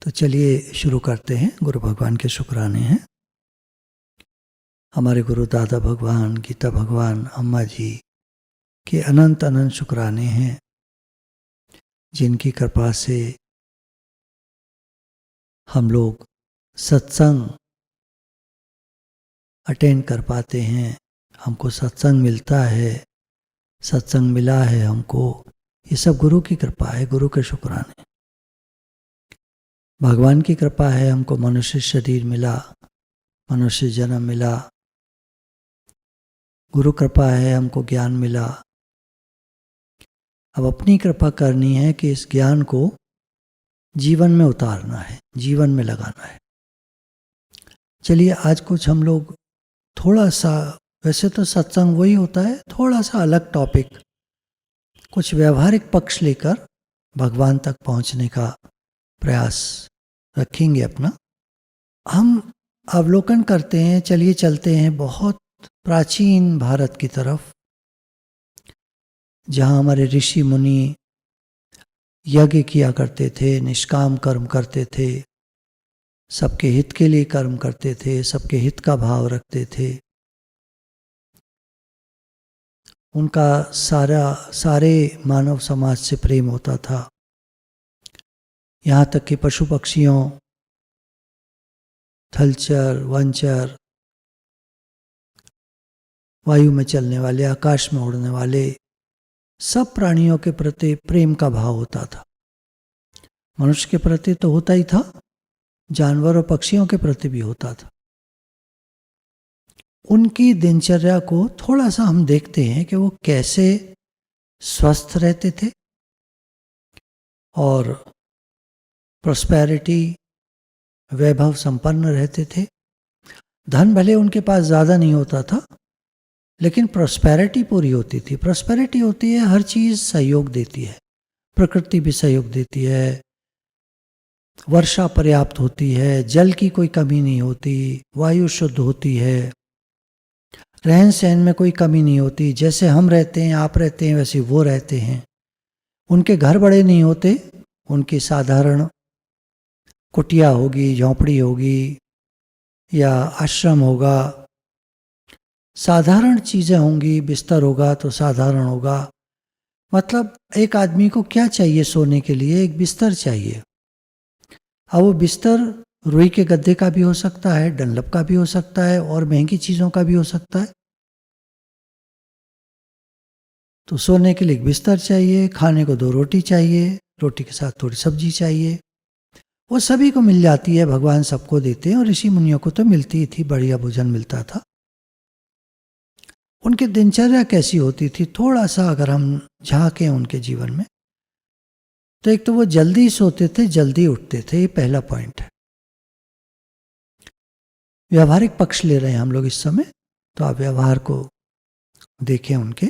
तो चलिए शुरू करते हैं। गुरु भगवान के शुक्राने हैं। हमारे गुरु दादा भगवान, गीता भगवान, अम्मा जी के अनंत अनंत शुक्राने हैं, जिनकी कृपा से हम लोग सत्संग अटेंड कर पाते हैं, हमको सत्संग मिलता है, सत्संग मिला है हमको। ये सब गुरु की कृपा है, गुरु के शुक्राने। भगवान की कृपा है, हमको मनुष्य शरीर मिला, मनुष्य जन्म मिला। गुरु कृपा है, हमको ज्ञान मिला। अब अपनी कृपा करनी है कि इस ज्ञान को जीवन में उतारना है, जीवन में लगाना है। चलिए आज कुछ हम लोग थोड़ा सा, वैसे तो सत्संग वही होता है, थोड़ा सा अलग टॉपिक, कुछ व्यवहारिक पक्ष लेकर भगवान तक पहुंचने का प्रयास रखेंगे अपना। हम अवलोकन करते हैं, चलिए चलते हैं बहुत प्राचीन भारत की तरफ, जहाँ हमारे ऋषि मुनि यज्ञ किया करते थे, निष्काम कर्म करते थे, सबके हित के लिए कर्म करते थे, सबके हित का भाव रखते थे। उनका सारे मानव समाज से प्रेम होता था, यहाँ तक कि पशु पक्षियों, थलचर, वनचर, वायु में चलने वाले, आकाश में उड़ने वाले सब प्राणियों के प्रति प्रेम का भाव होता था। मनुष्य के प्रति तो होता ही था, जानवर और पक्षियों के प्रति भी होता था। उनकी दिनचर्या को थोड़ा सा हम देखते हैं कि वो कैसे स्वस्थ रहते थे और प्रॉस्पेरिटी, वैभव संपन्न रहते थे। धन भले उनके पास ज़्यादा नहीं होता था, लेकिन प्रॉस्पेरिटी पूरी होती थी। प्रॉस्पेरिटी होती है, हर चीज़ सहयोग देती है, प्रकृति भी सहयोग देती है, वर्षा पर्याप्त होती है, जल की कोई कमी नहीं होती, वायु शुद्ध होती है, रहन सहन में कोई कमी नहीं होती। जैसे हम रहते हैं, आप रहते हैं, वैसे वो रहते हैं। उनके घर बड़े नहीं होते, उनकी साधारण कुटिया होगी, झोंपड़ी होगी या आश्रम होगा, साधारण चीज़ें होंगी, बिस्तर होगा तो साधारण होगा। मतलब एक आदमी को क्या चाहिए सोने के लिए? एक बिस्तर चाहिए। अब वो बिस्तर रुई के गद्दे का भी हो सकता है, डनलप का भी हो सकता है, और महंगी चीज़ों का भी हो सकता है। तो सोने के लिए एक बिस्तर चाहिए, खाने को 2 रोटी चाहिए, रोटी के साथ थोड़ी सब्जी चाहिए। वो सभी को मिल जाती है, भगवान सबको देते हैं, और ऋषि मुनियों को तो मिलती ही थी, बढ़िया भोजन मिलता था। उनकी दिनचर्या कैसी होती थी, थोड़ा सा अगर हम झांकें उनके जीवन में, तो एक तो वो जल्दी सोते थे, जल्दी उठते थे। ये पहला पॉइंट है। व्यवहारिक पक्ष ले रहे हैं हम लोग इस समय, तो आप व्यवहार को देखें उनके।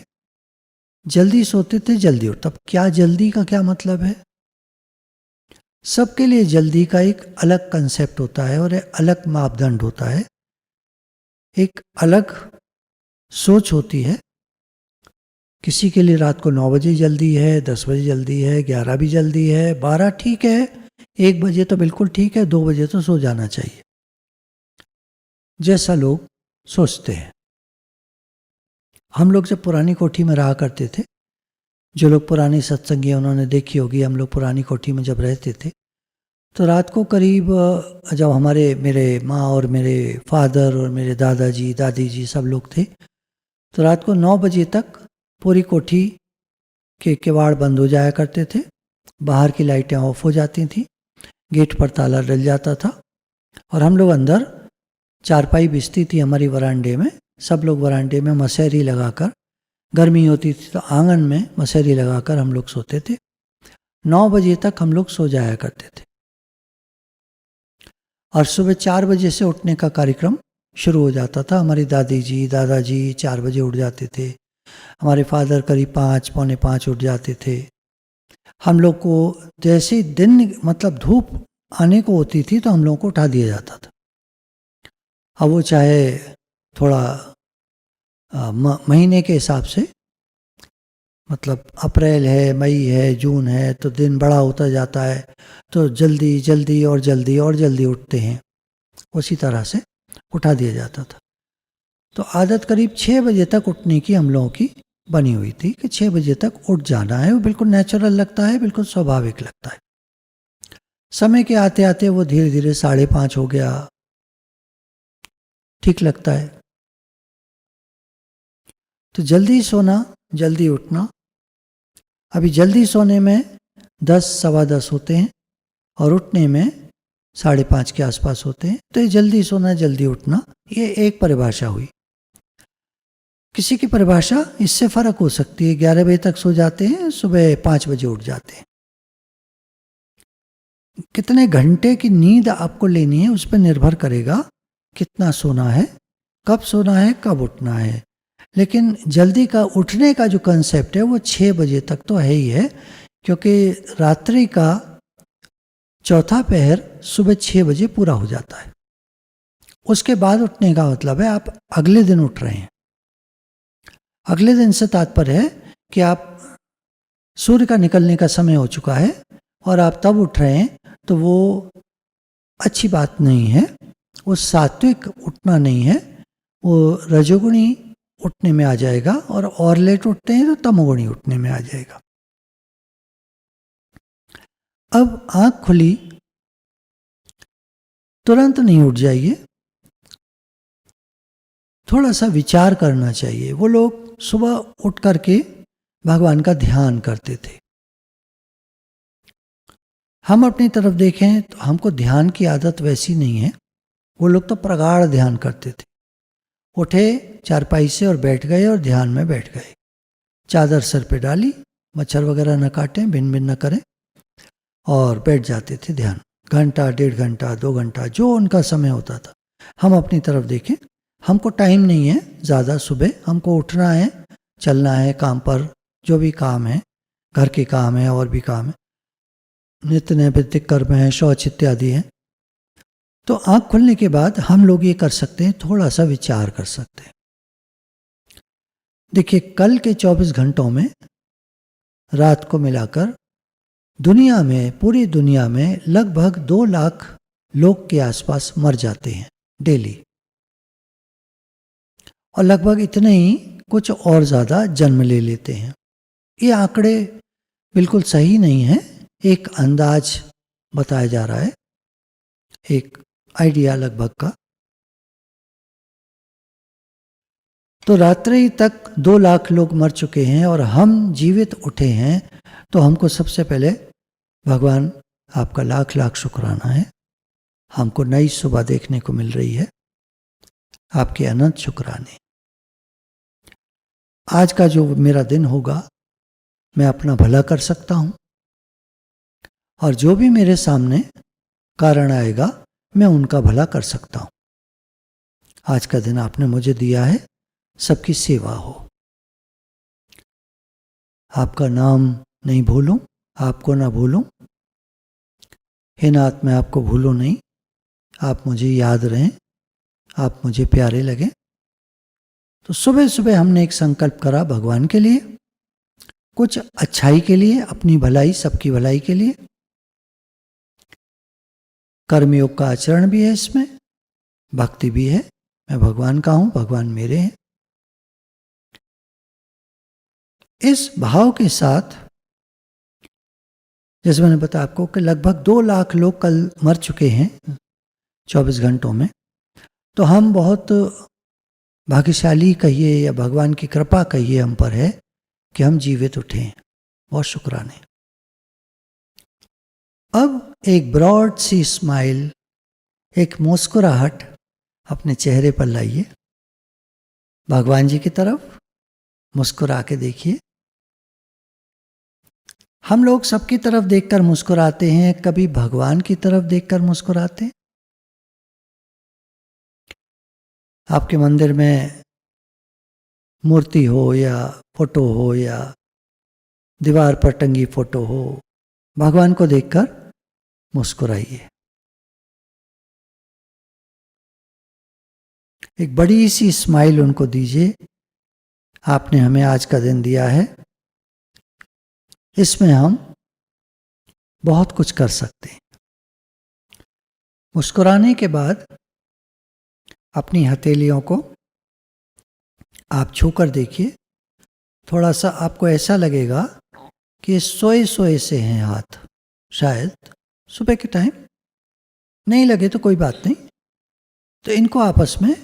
जल्दी सोते थे, जल्दी उठते। अब क्या जल्दी का क्या मतलब है? सबके लिए जल्दी का एक अलग कंसेप्ट होता है और एक अलग मापदंड होता है, एक अलग सोच होती है। किसी के लिए रात को 9 बजे जल्दी है, 10 बजे जल्दी है, 11 भी जल्दी है, 12 ठीक है, 1 बजे तो बिल्कुल ठीक है, 2 बजे तो सो जाना चाहिए, जैसा लोग सोचते हैं। हम लोग जब पुरानी कोठी में रहा करते थे, जो लोग पुरानी सत्संगी उन्होंने देखी होगी, हम लोग पुरानी कोठी में जब रहते थे, तो रात को करीब, जब मेरे माँ और मेरे फादर और मेरे दादाजी, दादी जी सब लोग थे, तो रात को 9 बजे तक पूरी कोठी के किवाड़ बंद हो जाया करते थे, बाहर की लाइटें ऑफ हो जाती थी, गेट पर ताला डल जाता था, और हम लोग अंदर, चारपाई बिछती थी हमारी वरांडे में, सब लोग वरांडे में मसहरी लगाकर, गर्मी होती थी तो आंगन में मसहरी लगाकर हम लोग सोते थे। 9 बजे तक हम लोग सो जाया करते थे, और सुबह 4 बजे से उठने का कार्यक्रम शुरू हो जाता था। हमारी दादी जी, दादाजी 4 बजे उठ जाते थे, हमारे फादर करीब 5, पौने 5 उठ जाते थे। हम लोग को जैसे दिन, मतलब धूप आने को होती थी, तो हम लोगों को उठा दिया जाता था। अब वो चाहे थोड़ा महीने के हिसाब से, मतलब अप्रैल है, मई है, जून है, तो दिन बड़ा होता जाता है, तो जल्दी जल्दी और जल्दी और जल्दी उठते हैं, उसी तरह से उठा दिया जाता था। तो आदत करीब 6 बजे तक उठने की हम लोगों की बनी हुई थी कि 6 बजे तक उठ जाना है। वो बिल्कुल नेचुरल लगता है, बिल्कुल स्वाभाविक लगता है। समय के आते आते वो धीरे धीरे 5:30 हो गया, ठीक लगता है। तो जल्दी सोना, जल्दी उठना। अभी जल्दी सोने में 10 सवा 10 होते हैं और उठने में 5:30 के आसपास होते हैं। तो ये जल्दी सोना जल्दी उठना, ये एक परिभाषा हुई। किसी की परिभाषा इससे फर्क हो सकती है। 11 बजे तक सो जाते हैं, सुबह 5 बजे उठ जाते हैं। कितने घंटे की नींद आपको लेनी है उस पर निर्भर करेगा कितना सोना है, कब सोना है, कब उठना है। लेकिन जल्दी का उठने का जो कंसेप्ट है वो 6 बजे तक तो है ही है, क्योंकि रात्रि का चौथा पहर सुबह 6 बजे पूरा हो जाता है। उसके बाद उठने का मतलब है आप अगले दिन उठ रहे हैं। अगले दिन से तात्पर्य है कि आप सूर्य का निकलने का समय हो चुका है और आप तब उठ रहे हैं, तो वो अच्छी बात नहीं है। वो सात्विक उठना नहीं है, वो रजोगुणी उठने में आ जाएगा, और लेट उठते हैं तो तमोगुणी उठने में आ जाएगा। अब आंख खुली, तुरंत नहीं उठ जाइए, थोड़ा सा विचार करना चाहिए। वो लोग सुबह उठ करके भगवान का ध्यान करते थे। हम अपनी तरफ देखें तो हमको ध्यान की आदत वैसी नहीं है। वो लोग तो प्रगाढ़ ध्यान करते थे। उठे चारपाई से और बैठ गए और ध्यान में बैठ गए। चादर सर पे डाली, मच्छर वगैरह न काटें, भिन भिन न करें, और बैठ जाते थे ध्यान। घंटा, 1.5 घंटा, 2 घंटा, जो उनका समय होता था। हम अपनी तरफ देखें, हमको टाइम नहीं है ज़्यादा। सुबह हमको उठना है, चलना है काम पर, जो भी काम है, घर के काम है और भी काम है, नित्य नैमित्तिक कर्म है, शौच इत्यादि है। तो आँख खुलने के बाद हम लोग ये कर सकते हैं, थोड़ा सा विचार कर सकते हैं। देखिए, कल के 24 घंटों में रात को मिलाकर दुनिया में, पूरी दुनिया में लगभग 2 लाख लोग के आसपास मर जाते हैं डेली, और लगभग इतने ही कुछ और ज़्यादा जन्म ले लेते हैं। ये आंकड़े बिल्कुल सही नहीं है, एक अंदाज बताया जा रहा है, एक आइडिया लगभग का। तो रात्रि तक 2 लाख लोग मर चुके हैं और हम जीवित उठे हैं, तो हमको सबसे पहले भगवान आपका लाख लाख शुक्राना है। हमको नई सुबह देखने को मिल रही है, आपके अनंत शुक्राने। आज का जो मेरा दिन होगा, मैं अपना भला कर सकता हूँ, और जो भी मेरे सामने कारण आएगा मैं उनका भला कर सकता हूँ। आज का दिन आपने मुझे दिया है, सबकी सेवा हो। आपका नाम नहीं भूलूं, आपको ना भूलूं। हे नाथ, मैं आपको भूलूं नहीं, आप मुझे याद रहें, आप मुझे प्यारे लगें। तो सुबह सुबह हमने एक संकल्प करा भगवान के लिए, कुछ अच्छाई के लिए, अपनी भलाई, सबकी भलाई के लिए। कर्मयोग का आचरण भी है इसमें, भक्ति भी है। मैं भगवान का हूं, भगवान मेरे हैं। इस भाव के साथ, जैसे मैंने बताया आपको कि लगभग 2 लाख लोग कल मर चुके हैं 24 घंटों में, तो हम बहुत भाग्यशाली कहिए या भगवान की कृपा कहिए हम पर है कि हम जीवित उठे हैं। बहुत शुक्राने। अब एक ब्रॉड सी स्माइल, एक मुस्कुराहट अपने चेहरे पर लाइए, भगवान जी की तरफ मुस्कुरा के देखिए। हम लोग सबकी तरफ देखकर मुस्कुराते हैं, कभी भगवान की तरफ देखकर मुस्कुराते हैं? आपके मंदिर में मूर्ति हो या फोटो हो या दीवार पर टंगी फोटो हो, भगवान को देखकर मुस्कुराइए। एक बड़ी सी स्माइल उनको दीजिए। आपने हमें आज का दिन दिया है, इसमें हम बहुत कुछ कर सकते हैं। मुस्कुराने के बाद अपनी हथेलियों को आप छूकर देखिए। थोड़ा सा आपको ऐसा लगेगा कि सोए सोए से हैं हाथ, शायद सुबह के टाइम। नहीं लगे तो कोई बात नहीं, तो इनको आपस में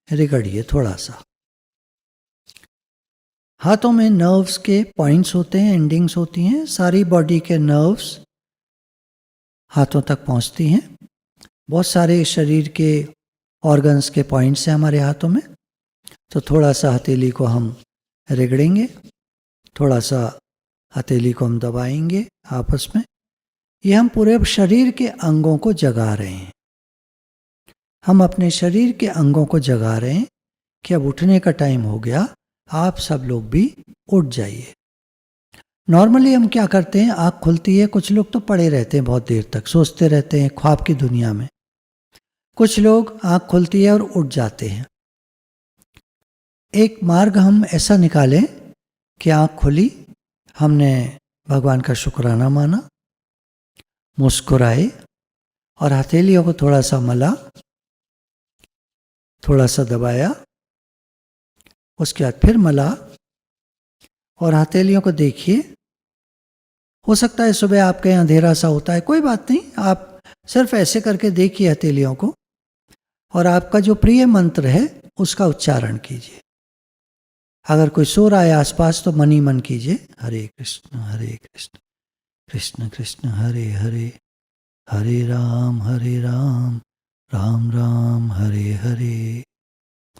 रगड़िए थोड़ा सा। हाथों में नर्व्स के पॉइंट्स होते हैं, एंडिंग्स होती हैं। सारी बॉडी के नर्व्स हाथों तक पहुंचती हैं। बहुत सारे शरीर के ऑर्गन्स के पॉइंट्स हैं हमारे हाथों में। तो थोड़ा सा हथेली को हम रगड़ेंगे, थोड़ा सा हथेली को हम दबाएंगे आपस में। ये हम पूरे शरीर के अंगों को जगा रहे हैं। हम अपने शरीर के अंगों को जगा रहे हैं कि अब उठने का टाइम हो गया, आप सब लोग भी उठ जाइए। नॉर्मली हम क्या करते हैं, आँख खुलती है, कुछ लोग तो पड़े रहते हैं बहुत देर तक, सोचते रहते हैं ख्वाब की दुनिया में। कुछ लोग आँख खुलती है और उठ जाते हैं। एक मार्ग हम ऐसा निकालें कि आँख खुली, हमने भगवान का शुक्राना माना, मुस्कुराए और हथेलियों को थोड़ा सा मला, थोड़ा सा दबाया, उसके बाद फिर मला और हथेलियों को देखिए। हो सकता है सुबह आपके यहाँ अंधेरा सा होता है, कोई बात नहीं, आप सिर्फ ऐसे करके देखिए हथेलियों को और आपका जो प्रिय मंत्र है उसका उच्चारण कीजिए। अगर कोई सो रहा है आसपास तो मन ही मन कीजिए, हरे कृष्ण कृष्ण कृष्ण हरे हरे, हरे राम राम राम हरे हरे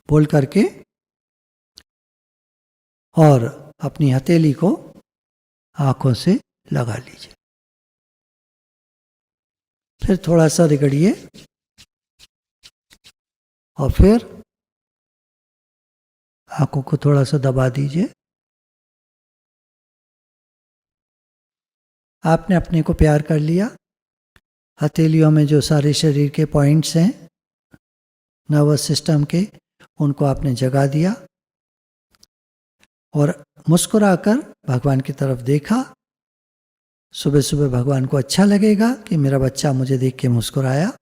बोल करके और अपनी हथेली को आंखों से लगा लीजिए। फिर थोड़ा सा रगड़िए और फिर आंखों को थोड़ा सा दबा दीजिए। आपने अपने को प्यार कर लिया। हथेलियों में जो सारे शरीर के पॉइंट्स हैं नर्वस सिस्टम के, उनको आपने जगा दिया और मुस्कुराकर भगवान की तरफ देखा। सुबह सुबह भगवान को अच्छा लगेगा कि मेरा बच्चा मुझे देख के मुस्कुराया।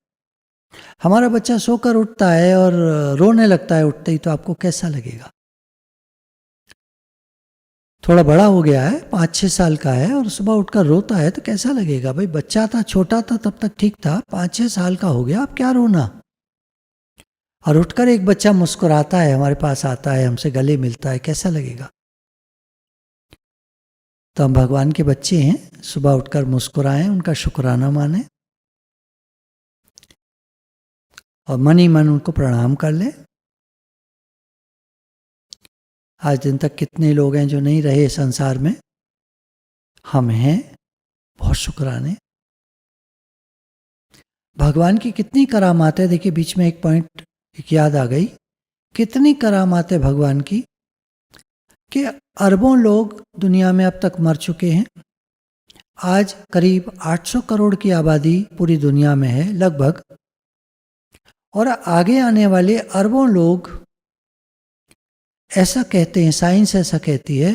हमारा बच्चा सोकर उठता है और रोने लगता है उठते ही, तो आपको कैसा लगेगा? थोड़ा बड़ा हो गया है, 5-6 साल का है और सुबह उठकर रोता है तो कैसा लगेगा? भाई बच्चा था, छोटा था तब तक ठीक था, 5-6 साल का हो गया, अब क्या रोना? और उठकर एक बच्चा मुस्कुराता है, हमारे पास आता है, हमसे गले मिलता है, कैसा लगेगा? तो हम भगवान के बच्चे हैं, सुबह उठकर मुस्कुराएं, उनका शुक्राना माने और मन ही मन उनको प्रणाम कर ले। आज दिन तक कितने लोग हैं जो नहीं रहे संसार में, हम हैं, बहुत शुक्राने। भगवान की कितनी करामात है। देखिए बीच में एक पॉइंट एक याद आ गई, कितनी करामात है भगवान की कि अरबों लोग दुनिया में अब तक मर चुके हैं। आज करीब 800 करोड़ की आबादी पूरी दुनिया में है लगभग, और आगे आने वाले अरबों लोग, ऐसा कहते हैं, साइंस ऐसा कहती है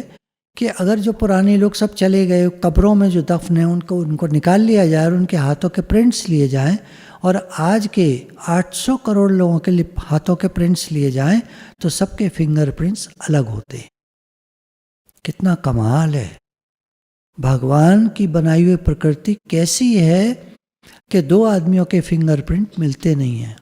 कि अगर जो पुराने लोग सब चले गए, कब्रों में जो दफन है उनको निकाल लिया जाए और उनके हाथों के प्रिंट्स लिए जाएं और आज के 800 करोड़ लोगों के हाथों के प्रिंट्स लिए जाएं तो सबके फिंगरप्रिंट्स अलग होते हैं। कितना कमाल है! भगवान की बनाई हुई प्रकृति कैसी है कि 2 आदमियों के फिंगरप्रिंट मिलते नहीं हैं।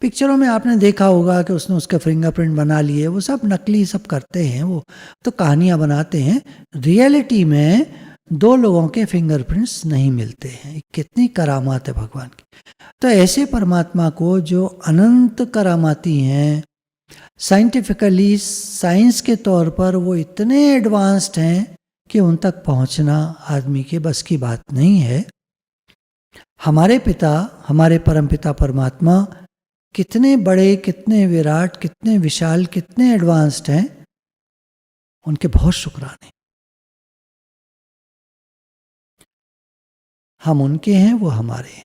पिक्चरों में आपने देखा होगा कि उसने उसके फिंगरप्रिंट बना लिए, वो सब नकली सब करते हैं, वो तो कहानियां बनाते हैं। रियलिटी में 2 लोगों के फिंगरप्रिंट्स नहीं मिलते हैं। कितनी करामात है भगवान की। तो ऐसे परमात्मा को जो अनंत करामाती हैं, साइंटिफिकली, साइंस के तौर पर वो इतने एडवांस्ड हैं कि उन तक पहुंचना आदमी के बस की बात नहीं है। हमारे पिता, हमारे परमपिता परमात्मा कितने बड़े, कितने विराट, कितने विशाल, कितने एडवांस्ड हैं, उनके बहुत शुक्राने। हम उनके हैं, वो हमारे हैं।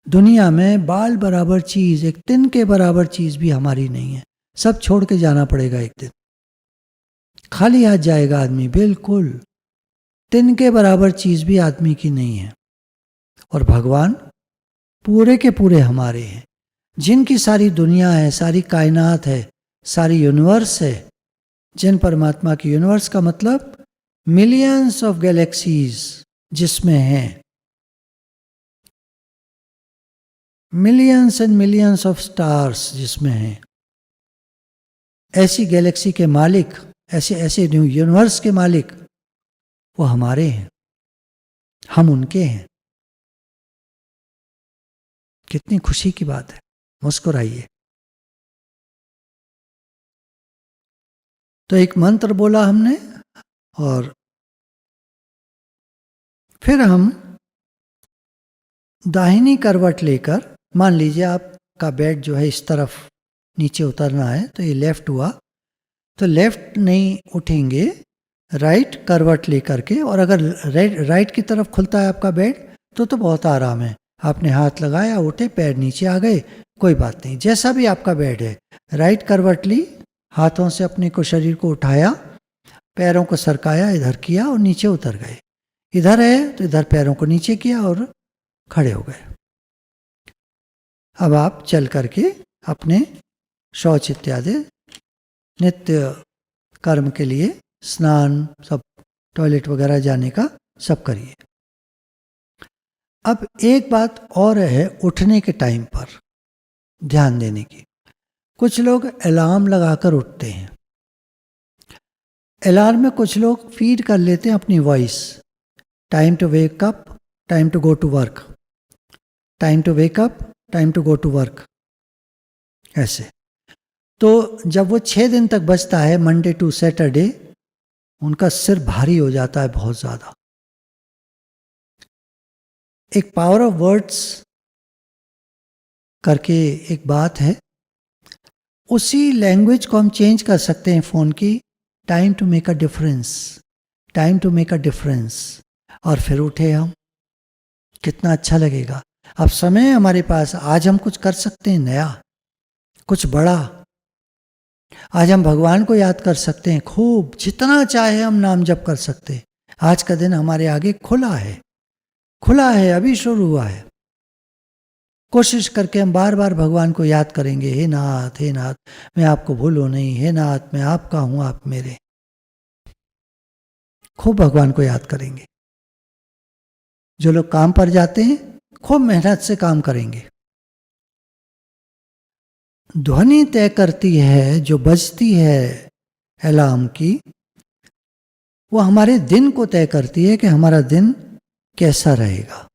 दुनिया में बाल बराबर चीज, एक तिन के बराबर चीज भी हमारी नहीं है। सब छोड़ के जाना पड़ेगा एक दिन। खाली हाथ जाएगा आदमी, बिल्कुल तिनके बराबर चीज भी आदमी की नहीं है। और भगवान पूरे के पूरे हमारे हैं, जिनकी सारी दुनिया है, सारी कायनात है, सारी यूनिवर्स है, जिन परमात्मा की, यूनिवर्स का मतलब मिलियंस ऑफ गैलेक्सीज जिसमें हैं, millions and millions of stars जिसमें हैं, ऐसी गैलेक्सी के मालिक, ऐसे ऐसे यूनिवर्स के मालिक वो हमारे हैं, हम उनके हैं। कितनी खुशी की बात है, मुस्कुराइए। तो एक मंत्र बोला हमने और फिर हम दाहिनी करवट लेकर, मान लीजिए आपका बेड जो है इस तरफ नीचे उतरना है, तो ये लेफ्ट हुआ, तो लेफ्ट नहीं उठेंगे, राइट करवट लेकर के। और अगर राइट की तरफ खुलता है आपका बेड तो बहुत आराम है, आपने हाथ लगाया, उठे, पैर नीचे आ गए, कोई बात नहीं। जैसा भी आपका बेड है, राइट करवट ली, हाथों से अपने को, शरीर को उठाया, पैरों को सरकाया, इधर किया और नीचे उतर गए। इधर है तो इधर पैरों को नीचे किया और खड़े हो गए। अब आप चल करके अपने शौच इत्यादि नित्य कर्म के लिए, स्नान, सब टॉयलेट वगैरह जाने का सब करिए। अब एक बात और है उठने के टाइम पर ध्यान देने की। कुछ लोग अलार्म लगाकर उठते हैं, अलार्म में कुछ लोग फीड कर लेते हैं अपनी voice, time to wake up, time to go to work, time to wake up, time to go to work, ऐसे। तो जब वो 6 दिन तक बचता है, मंडे टू सैटरडे, उनका सिर भारी हो जाता है बहुत ज़्यादा। एक पावर ऑफ वर्ड्स करके एक बात है, उसी लैंग्वेज को हम चेंज कर सकते हैं फ़ोन की, time to make a difference, time to make a difference, और फिर उठे हम, कितना अच्छा लगेगा। अब समय हमारे पास, आज हम कुछ कर सकते हैं नया, कुछ बड़ा। आज हम भगवान को याद कर सकते हैं खूब, जितना चाहे हम नाम जप कर सकते हैं। आज का दिन हमारे आगे खुला है, खुला है, अभी शुरू हुआ है। कोशिश करके हम बार बार भगवान को याद करेंगे, हे नाथ, हे नाथ, मैं आपको भूलूं नहीं, हे नाथ, मैं आपका हूं, आप मेरे। खूब भगवान को याद करेंगे। जो लोग काम पर जाते हैं, खूब मेहनत से काम करेंगे। ध्वनि तय करती है, जो बजती है अलार्म की, वो हमारे दिन को तय करती है कि हमारा दिन कैसा रहेगा।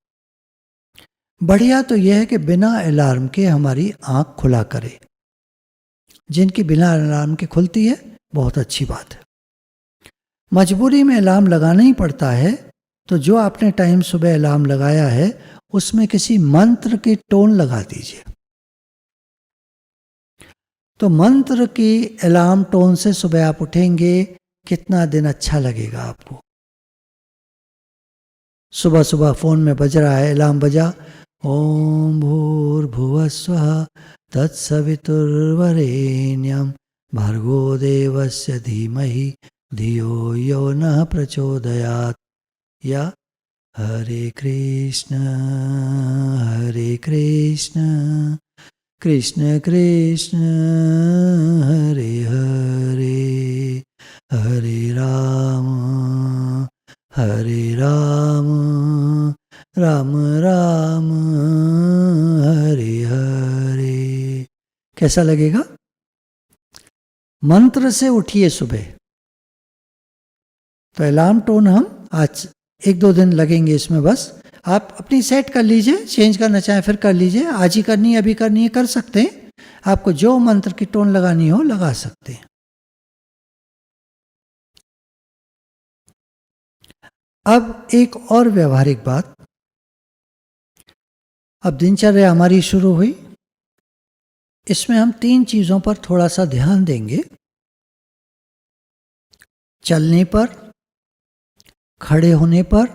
बढ़िया तो यह है कि बिना अलार्म के हमारी आंख खुला करे। जिनकी बिना अलार्म के खुलती है, बहुत अच्छी बात है। मजबूरी में अलार्म लगाना ही पड़ता है, तो जो आपने टाइम सुबह अलार्म लगाया है, उसमें किसी मंत्र की टोन लगा दीजिए। तो मंत्र की अलार्म टोन से सुबह आप उठेंगे, कितना दिन अच्छा लगेगा आपको। सुबह सुबह फोन में बज रहा है, अलार्म बजा, ओम भूर्भुवस्वः तत्सवितुर्वरेण्यं भर्गो देवस्य धीमहि धियो यो नः प्रचोदयात्, या हरे कृष्ण कृष्ण कृष्ण हरे हरे, हरे राम राम राम हरे हरे। कैसा लगेगा? मंत्र से उठिए सुबह। तो अलार्म टोन हम आज 1-2 दिन लगेंगे इसमें, बस आप अपनी सेट कर लीजिए, चेंज करना चाहें फिर कर लीजिए, आज ही करनी है, अभी करनी है, कर सकते हैं। आपको जो मंत्र की टोन लगानी हो लगा सकते हैं। अब एक और व्यवहारिक बात, अब दिनचर्या हमारी शुरू हुई, इसमें हम 3 चीजों पर थोड़ा सा ध्यान देंगे। चलने पर, खड़े होने पर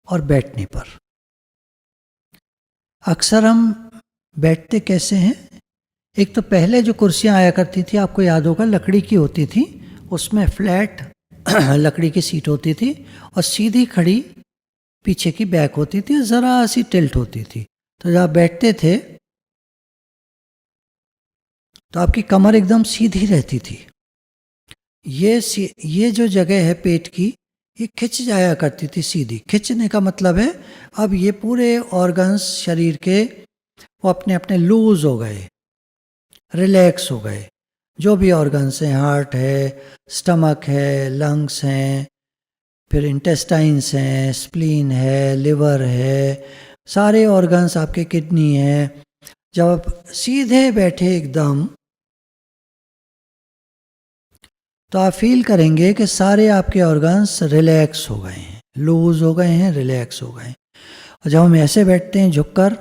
और बैठने पर। अक्सर हम बैठते कैसे हैं? एक तो पहले जो कुर्सियां आया करती थी, आपको याद होगा, लकड़ी की होती थी, उसमें फ्लैट लकड़ी की सीट होती थी और सीधी खड़ी पीछे की बैक होती थी, ज़रा सी टिल्ट होती थी। तो जब आप बैठते थे तो आपकी कमर एकदम सीधी रहती थी। ये जो जगह है पेट की, ये खिंच जाया करती थी सीधी। खिंचने का मतलब है अब ये पूरे ऑर्गन्स शरीर के वो अपने अपने लूज हो गए, रिलैक्स हो गए। जो भी ऑर्गन्स हैं, हार्ट है, स्टमक है, लंग्स हैं, फिर इंटेस्टाइन्स हैं, स्प्लीन है, लिवर है, सारे ऑर्गन्स, आपके किडनी है। जब आप सीधे बैठे एकदम, तो आप फील करेंगे कि सारे आपके ऑर्गन्स रिलैक्स हो गए हैं, लूज हो गए हैं, रिलैक्स हो गए हैं। और जब हम ऐसे बैठते हैं झुककर,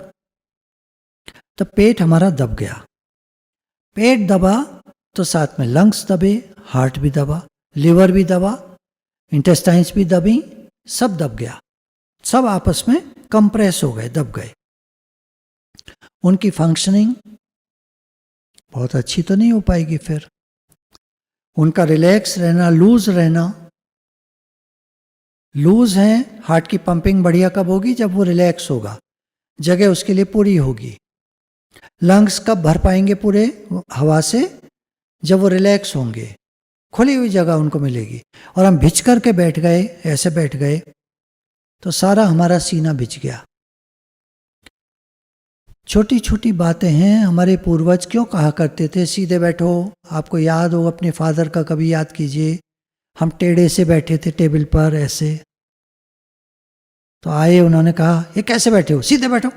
तो पेट हमारा दब गया। पेट दबा तो साथ में लंग्स दबे, हार्ट भी दबा, लिवर भी दबा, इंटेस्टाइन्स भी दबी, सब दब गया। सब आपस में कंप्रेस हो गए, दब गए। उनकी फंक्शनिंग बहुत अच्छी तो नहीं हो पाएगी। फिर उनका रिलैक्स रहना, लूज रहना, लूज है, हार्ट की पंपिंग बढ़िया कब होगी? जब वो रिलैक्स होगा, जगह उसके लिए पूरी होगी। लंग्स कब भर पाएंगे पूरे हवा से? जब वो रिलैक्स होंगे, खुली हुई जगह उनको मिलेगी। और हम भिज करके बैठ गए, ऐसे बैठ गए, तो सारा हमारा सीना भिज गया। छोटी छोटी बातें हैं। हमारे पूर्वज क्यों कहा करते थे सीधे बैठो? आपको याद हो, अपने फादर का कभी याद कीजिए। हम टेढ़े से बैठे थे टेबल पर ऐसे, तो आए, उन्होंने कहा ये कैसे बैठे हो, सीधे बैठो।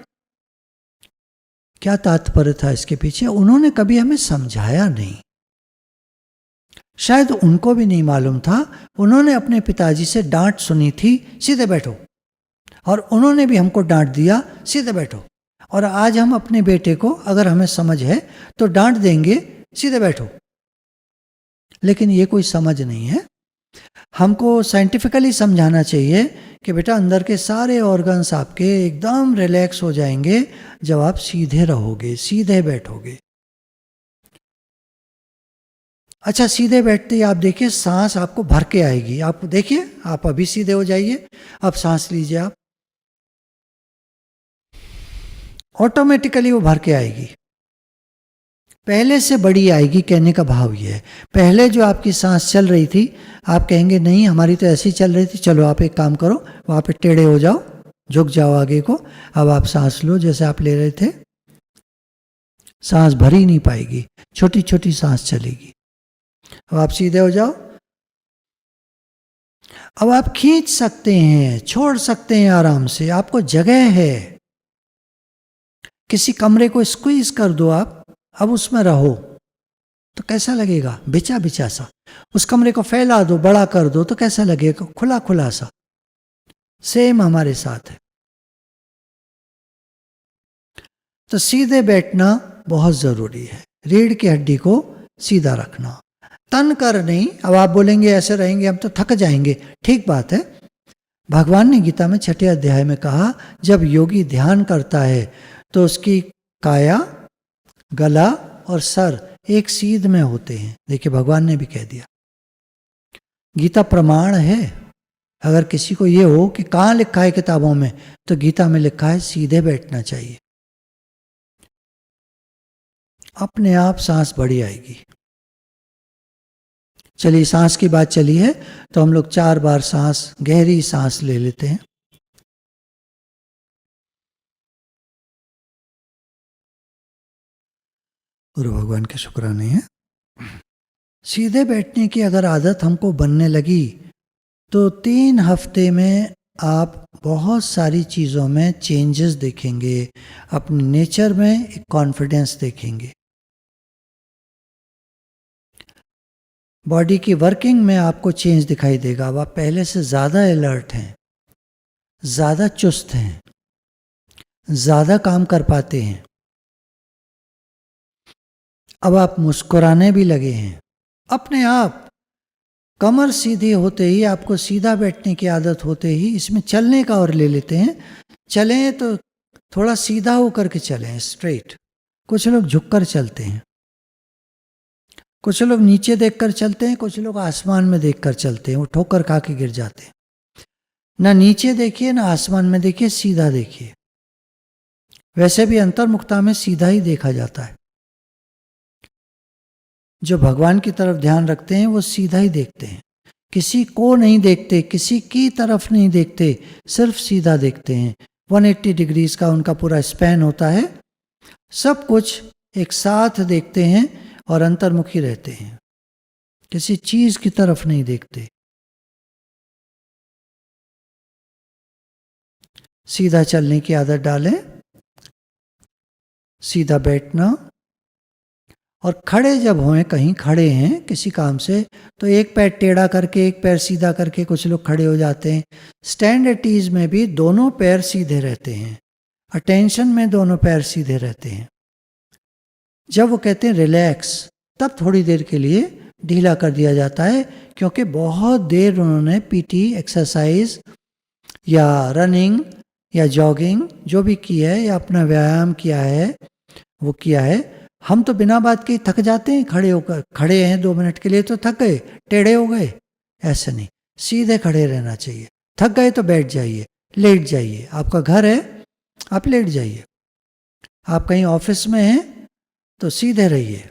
क्या तात्पर्य था इसके पीछे? उन्होंने कभी हमें समझाया नहीं, शायद उनको भी नहीं मालूम था। उन्होंने अपने पिताजी से डांट सुनी थी, सीधे बैठो, और उन्होंने भी हमको डांट दिया, सीधे बैठो। और आज हम अपने बेटे को, अगर हमें समझ है तो डांट देंगे, सीधे बैठो। लेकिन ये कोई समझ नहीं है। हमको साइंटिफिकली समझाना चाहिए कि बेटा अंदर के सारे ऑर्गन्स आपके एकदम रिलैक्स हो जाएंगे जब आप सीधे रहोगे, सीधे बैठोगे। अच्छा, सीधे बैठते ही आप देखिए सांस आपको भर के आएगी। आप देखिए, आप अभी सीधे हो जाइए, अब सांस लीजिए आप, ऑटोमेटिकली वो भर के आएगी, पहले से बड़ी आएगी। कहने का भाव ये है, पहले जो आपकी सांस चल रही थी, आप कहेंगे नहीं हमारी तो ऐसी चल रही थी, चलो आप एक काम करो, वहाँ पे टेढ़े हो जाओ, झुक जाओ आगे को, अब आप सांस लो जैसे आप ले रहे थे। सांस भर ही नहीं पाएगी, छोटी छोटी सांस चलेगी। अब आप सीधे हो जाओ। अब आप खींच सकते हैं, छोड़ सकते हैं आराम से, आपको जगह है। किसी कमरे को स्क्वीज कर दो आप, अब उसमें रहो तो कैसा लगेगा? बिछा बिछा सा। उस कमरे को फैला दो, बड़ा कर दो तो कैसा लगेगा? खुला खुला सा। सेम हमारे साथ है। तो सीधे बैठना बहुत जरूरी है, रीढ़ की हड्डी को सीधा रखना, तन कर नहीं। अब आप बोलेंगे ऐसे रहेंगे हम तो थक जाएंगे, ठीक बात है। भगवान ने गीता में 6 अध्याय में कहा, जब योगी ध्यान करता है तो उसकी काया, गला और सर एक सीध में होते हैं। देखिए, भगवान ने भी कह दिया, गीता प्रमाण है। अगर किसी को ये हो कि कहाँ लिखा है किताबों में, तो गीता में लिखा है सीधे बैठना चाहिए। अपने आप सांस बड़ी आएगी। चलिए, सांस की बात चली है तो हम लोग 4 बार सांस, गहरी सांस ले लेते हैं। गुरु भगवान के शुक्राने हैं। सीधे बैठने की अगर आदत हमको बनने लगी तो 3 हफ्ते में आप बहुत सारी चीज़ों में चेंजेस देखेंगे। अपने नेचर में एक कॉन्फिडेंस देखेंगे। बॉडी की वर्किंग में आपको चेंज दिखाई देगा। अब आप पहले से ज़्यादा अलर्ट हैं, ज़्यादा चुस्त हैं, ज़्यादा काम कर पाते हैं। अब आप मुस्कुराने भी लगे हैं अपने आप। कमर सीधी होते ही, आपको सीधा बैठने की आदत होते ही, इसमें चलने का और ले लेते हैं। चलें तो थोड़ा सीधा होकर के चलें, स्ट्रेट। कुछ लोग झुककर चलते हैं, कुछ लोग नीचे देखकर चलते हैं, कुछ लोग आसमान में देखकर चलते हैं, वो ठोकर खा के गिर जाते हैं। ना नीचे देखिए ना आसमान में देखिए, सीधा देखिए। वैसे भी अंतर्मुखता में सीधा ही देखा जाता है। जो भगवान की तरफ ध्यान रखते हैं वो सीधा ही देखते हैं, किसी को नहीं देखते, किसी की तरफ नहीं देखते, सिर्फ सीधा देखते हैं। 180 डिग्रीज का उनका पूरा स्पैन होता है, सब कुछ एक साथ देखते हैं और अंतर्मुखी रहते हैं, किसी चीज की तरफ नहीं देखते। सीधा चलने की आदत डालें, सीधा बैठना, और खड़े जब हों, कहीं खड़े हैं किसी काम से, तो एक पैर टेढ़ा करके एक पैर सीधा करके कुछ लोग खड़े हो जाते हैं। स्टैंड एट ईज में भी दोनों पैर सीधे रहते हैं, अटेंशन में दोनों पैर सीधे रहते हैं। जब वो कहते हैं रिलैक्स, तब थोड़ी देर के लिए ढीला कर दिया जाता है, क्योंकि बहुत देर उन्होंने पीटी एक्सरसाइज या रनिंग या जॉगिंग जो भी की है या अपना व्यायाम किया है वो किया है। हम तो बिना बात के थक जाते हैं, खड़े होकर, खड़े हैं 2 मिनट के लिए तो थक गए, टेढ़े हो गए, ऐसे नहीं, सीधे खड़े रहना चाहिए। थक गए तो बैठ जाइए, लेट जाइए, आपका घर है आप लेट जाइए, आप कहीं ऑफिस में हैं तो सीधे रहिए।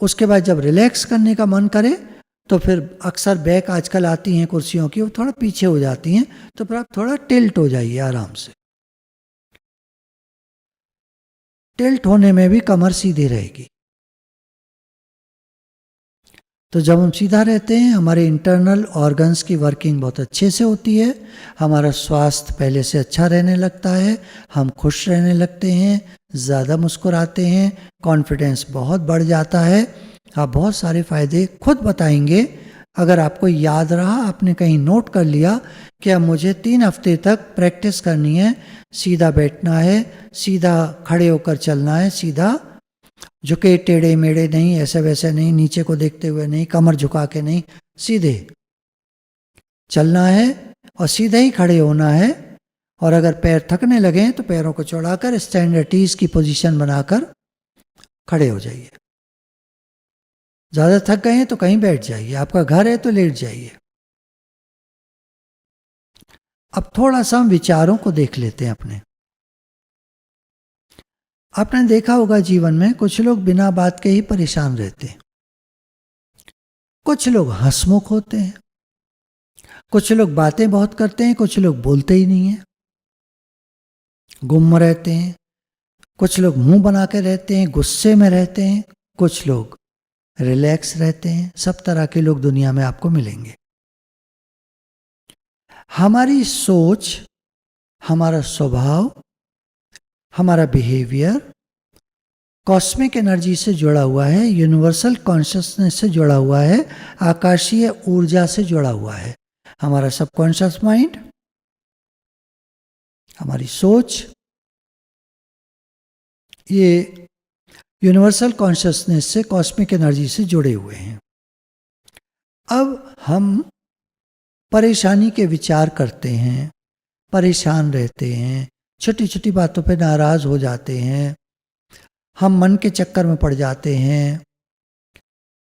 उसके बाद जब रिलैक्स करने का मन करे तो फिर अक्सर बैक आजकल आती हैं कुर्सियों की, वो थोड़ा पीछे हो जाती हैं, तो फिर आप थोड़ा टिल्ट हो जाइए आराम से। टिल्ट होने में भी कमर सीधी रहेगी। तो जब हम सीधा रहते हैं, हमारे इंटरनल ऑर्गन्स की वर्किंग बहुत अच्छे से होती है, हमारा स्वास्थ्य पहले से अच्छा रहने लगता है, हम खुश रहने लगते हैं, ज़्यादा मुस्कुराते हैं, कॉन्फिडेंस बहुत बढ़ जाता है। आप बहुत सारे फायदे खुद बताएंगे। अगर आपको याद रहा, आपने कहीं नोट कर लिया कि अब मुझे 3 हफ्ते तक प्रैक्टिस करनी है, सीधा बैठना है, सीधा खड़े होकर चलना है, सीधा झुके टेढ़े मेढ़े नहीं, ऐसे वैसे नहीं, नीचे को देखते हुए नहीं, कमर झुका के नहीं, सीधे चलना है और सीधे ही खड़े होना है। और अगर पैर थकने लगे तो पैरों को चौड़ाकर स्टैंड एट ईज की पोजीशन बनाकर खड़े हो जाइए। ज़्यादा थक गए हैं तो कहीं बैठ जाइए, आपका घर है तो लेट जाइए। अब थोड़ा सा हम विचारों को देख लेते हैं अपने। आपने देखा होगा जीवन में कुछ लोग बिना बात के ही परेशान रहते हैं, कुछ लोग हंसमुख होते हैं, कुछ लोग बातें बहुत करते हैं, कुछ लोग बोलते ही नहीं हैं, गुम रहते हैं, कुछ लोग मुंह बना के रहते हैं, गुस्से में रहते हैं, कुछ लोग रिलैक्स रहते हैं। सब तरह के लोग दुनिया में आपको मिलेंगे। हमारी सोच, हमारा स्वभाव, हमारा बिहेवियर कॉस्मिक एनर्जी से जुड़ा हुआ है, यूनिवर्सल कॉन्शियसनेस से जुड़ा हुआ है, आकाशीय ऊर्जा से जुड़ा हुआ है। हमारा सबकॉन्शियस माइंड, हमारी सोच, ये यूनिवर्सल कॉन्शियसनेस से, कॉस्मिक एनर्जी से जुड़े हुए हैं। अब हम परेशानी के विचार करते हैं, परेशान रहते हैं, छोटी छोटी बातों पे नाराज हो जाते हैं, हम मन के चक्कर में पड़ जाते हैं,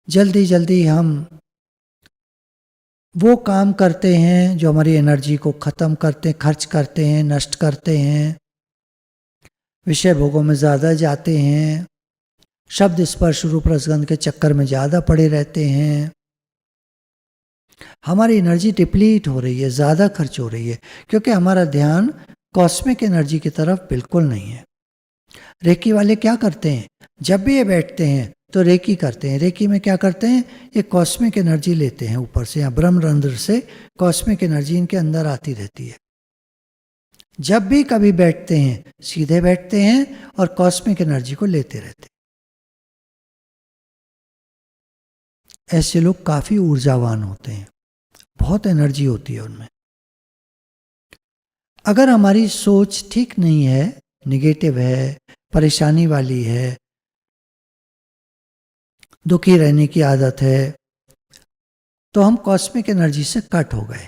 जल्दी जल्दी हम वो काम करते हैं जो हमारी एनर्जी को ख़त्म करते, खर्च करते हैं, नष्ट करते हैं, विषय भोगों में ज़्यादा जाते हैं, शब्द स्पर्श रूप रसगंध के चक्कर में ज़्यादा पड़े रहते हैं। हमारी एनर्जी डिप्लीट हो रही है, ज़्यादा खर्च हो रही है, क्योंकि हमारा ध्यान कॉस्मिक एनर्जी की तरफ बिल्कुल नहीं है। रेकी वाले क्या करते हैं, जब भी ये बैठते हैं तो रेकी करते हैं। रेकी में क्या करते हैं, ये कॉस्मिक एनर्जी लेते हैं ऊपर से, या ब्रह्मरंध्र से कॉस्मिक एनर्जी इनके अंदर आती रहती है। जब भी कभी बैठते हैं सीधे बैठते हैं और कॉस्मिक एनर्जी को लेते रहते हैं। ऐसे लोग काफ़ी ऊर्जावान होते हैं, बहुत एनर्जी होती है उनमें। अगर हमारी सोच ठीक नहीं है, निगेटिव है, परेशानी वाली है, दुखी रहने की आदत है, तो हम कॉस्मिक एनर्जी से कट हो गए।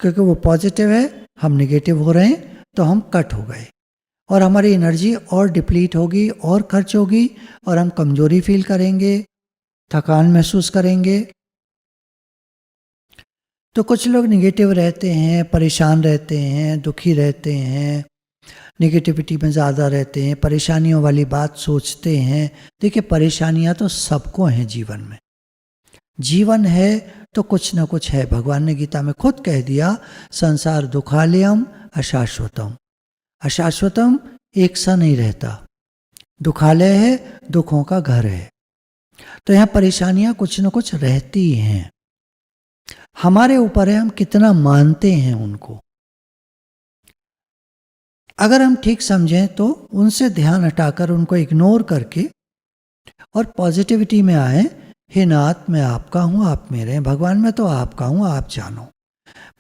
क्योंकि वो पॉजिटिव है, हम निगेटिव हो रहे हैं, तो हम कट हो गए। और हमारी एनर्जी और डिप्लीट होगी और खर्च होगी और हम कमजोरी फील करेंगे, थकान महसूस करेंगे। तो कुछ लोग निगेटिव रहते हैं, परेशान रहते हैं, दुखी रहते हैं, निगेटिविटी में ज़्यादा रहते हैं, परेशानियों वाली बात सोचते हैं। देखिए, परेशानियां तो सबको हैं जीवन में। जीवन है तो कुछ ना कुछ है। भगवान ने गीता में खुद कह दिया, संसार दुखालयम अशाश्वतम। अशाश्वतम एक सा नहीं रहता, दुखालय है, दुखों का घर है। तो यहाँ परेशानियां कुछ न कुछ रहती हैं, हमारे ऊपर है हम कितना मानते हैं उनको। अगर हम ठीक समझें तो उनसे ध्यान हटाकर, उनको इग्नोर करके और पॉजिटिविटी में आए। हे नाथ, मैं आपका हूँ, आप मेरे हैं। भगवान, मैं तो आपका हूँ, आप जानो।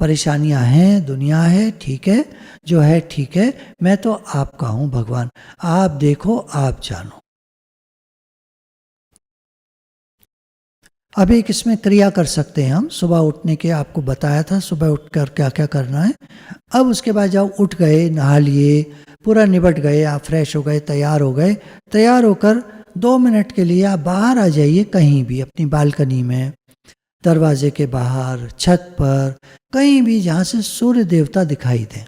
परेशानियां हैं, दुनिया है, ठीक है, जो है ठीक है, मैं तो आपका हूँ भगवान, आप देखो, आप जानो। अब एक इसमें क्रिया कर सकते हैं हम। सुबह उठने के आपको बताया था, सुबह उठकर क्या क्या करना है। अब उसके बाद जब उठ गए, नहा लिए, पूरा निपट गए, आप फ्रेश हो गए, तैयार हो गए, तैयार होकर 2 मिनट के लिए आप बाहर आ जाइए, कहीं भी, अपनी बालकनी में, दरवाजे के बाहर, छत पर, कहीं भी जहाँ से सूर्य देवता दिखाई दें।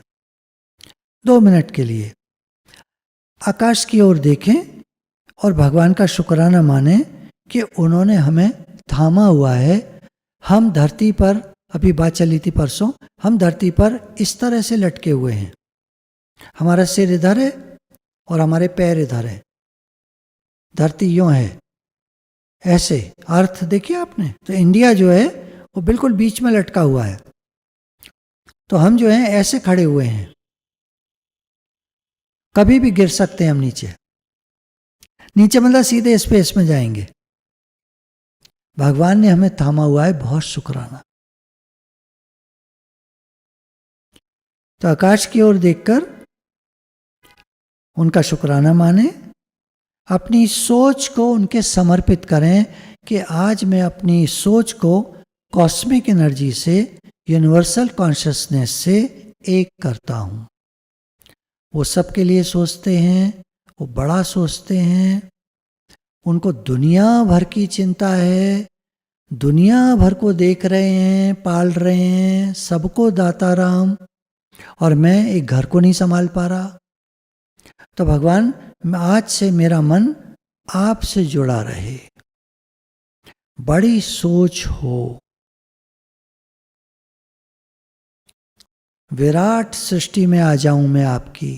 2 मिनट के लिए आकाश की ओर देखें और भगवान का शुक्राना माने कि उन्होंने हमें थामा हुआ है। हम धरती पर, अभी बात चली थी परसों, हम धरती पर इस तरह से लटके हुए हैं। हमारा सिर इधर है और हमारे पैर इधर है। धरती यूं है, ऐसे। अर्थ देखिए आपने, तो इंडिया जो है वो बिल्कुल बीच में लटका हुआ है। तो हम जो हैं ऐसे खड़े हुए हैं, कभी भी गिर सकते हैं हम नीचे। नीचे मतलब सीधे स्पेस में जाएंगे। भगवान ने हमें थामा हुआ है, बहुत शुक्राना। तो आकाश की ओर देखकर उनका शुक्राना माने, अपनी सोच को उनके समर्पित करें कि आज मैं अपनी सोच को कॉस्मिक एनर्जी से, यूनिवर्सल कॉन्शियसनेस से एक करता हूँ। वो सबके लिए सोचते हैं, वो बड़ा सोचते हैं, उनको दुनिया भर की चिंता है, दुनिया भर को देख रहे हैं, पाल रहे हैं, सबको दाता राम, और मैं एक घर को नहीं संभाल पा रहा। तो भगवान, आज से मेरा मन आपसे जुड़ा रहे, बड़ी सोच हो, विराट सृष्टि में आ जाऊं मैं आपकी,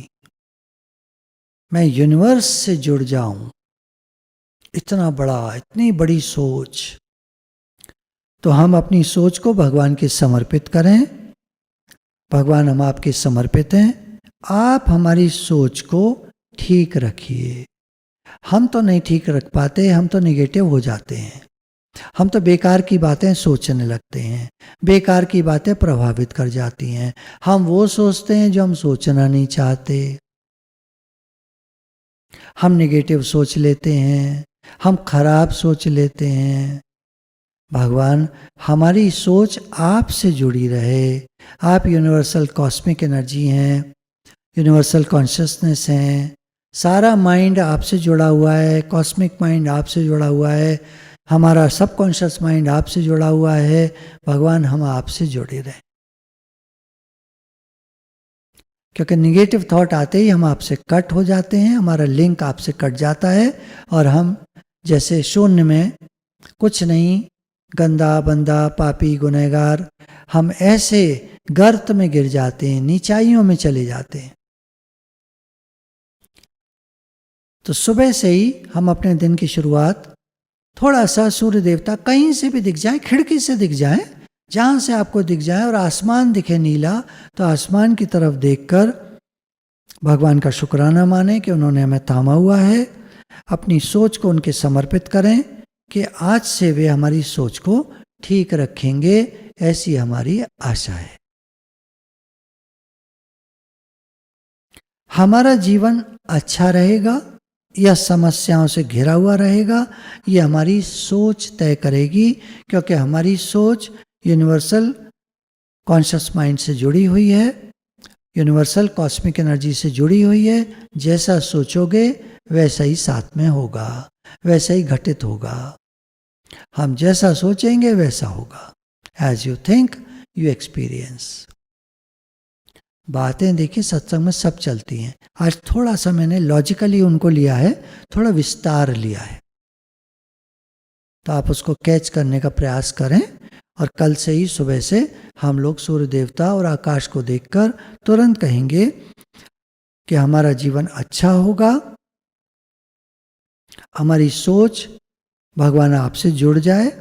मैं यूनिवर्स से जुड़ जाऊं। इतना बड़ा, इतनी बड़ी सोच। तो हम अपनी सोच को भगवान के समर्पित करें। भगवान, हम आपके समर्पित हैं, आप हमारी सोच को ठीक रखिए। हम तो नहीं ठीक रख पाते, हम तो निगेटिव हो जाते हैं, हम तो बेकार की बातें सोचने लगते हैं, बेकार की बातें प्रभावित कर जाती हैं। हम वो सोचते हैं जो हम सोचना नहीं चाहते, हम निगेटिव सोच लेते हैं, हम खराब सोच लेते हैं। भगवान, हमारी सोच आपसे जुड़ी रहे। आप यूनिवर्सल कॉस्मिक एनर्जी हैं, यूनिवर्सल कॉन्शियसनेस हैं, सारा माइंड आपसे जुड़ा हुआ है, कॉस्मिक माइंड आपसे जुड़ा हुआ है, हमारा सबकॉन्शियस माइंड आपसे जुड़ा हुआ है। भगवान, हम आपसे जुड़े रहें, क्योंकि निगेटिव थॉट आते ही हम आपसे कट हो जाते हैं, हमारा लिंक आपसे कट जाता है और हम जैसे शून्य में कुछ नहीं, गंदा बंदा, पापी, गुनहगार, हम ऐसे गर्त में गिर जाते हैं, नीचाइयों में चले जाते हैं। तो सुबह से ही हम अपने दिन की शुरुआत, थोड़ा सा सूर्य देवता कहीं से भी दिख जाए, खिड़की से दिख जाए, जहां से आपको दिख जाए, और आसमान दिखे नीला, तो आसमान की तरफ देखकर भगवान का शुक्राना माने कि उन्होंने हमें थामा हुआ है। अपनी सोच को उनके समर्पित करें कि आज से वे हमारी सोच को ठीक रखेंगे, ऐसी हमारी आशा है। हमारा जीवन अच्छा रहेगा या समस्याओं से घिरा हुआ रहेगा, ये हमारी सोच तय करेगी, क्योंकि हमारी सोच यूनिवर्सल कॉन्शियस माइंड से जुड़ी हुई है। यूनिवर्सल कॉस्मिक एनर्जी से जुड़ी हुई है। जैसा सोचोगे वैसा ही साथ में होगा, वैसा ही घटित होगा। हम जैसा सोचेंगे वैसा होगा। As you think you experience. बातें देखिए सत्संग में सब चलती हैं। आज थोड़ा सा मैंने लॉजिकली उनको लिया है, थोड़ा विस्तार लिया है, तो आप उसको कैच करने का प्रयास करें। और कल से ही सुबह से हम लोग सूर्य देवता और आकाश को देखकर तुरंत कहेंगे कि हमारा जीवन अच्छा होगा, हमारी सोच भगवान आपसे जुड़ जाए।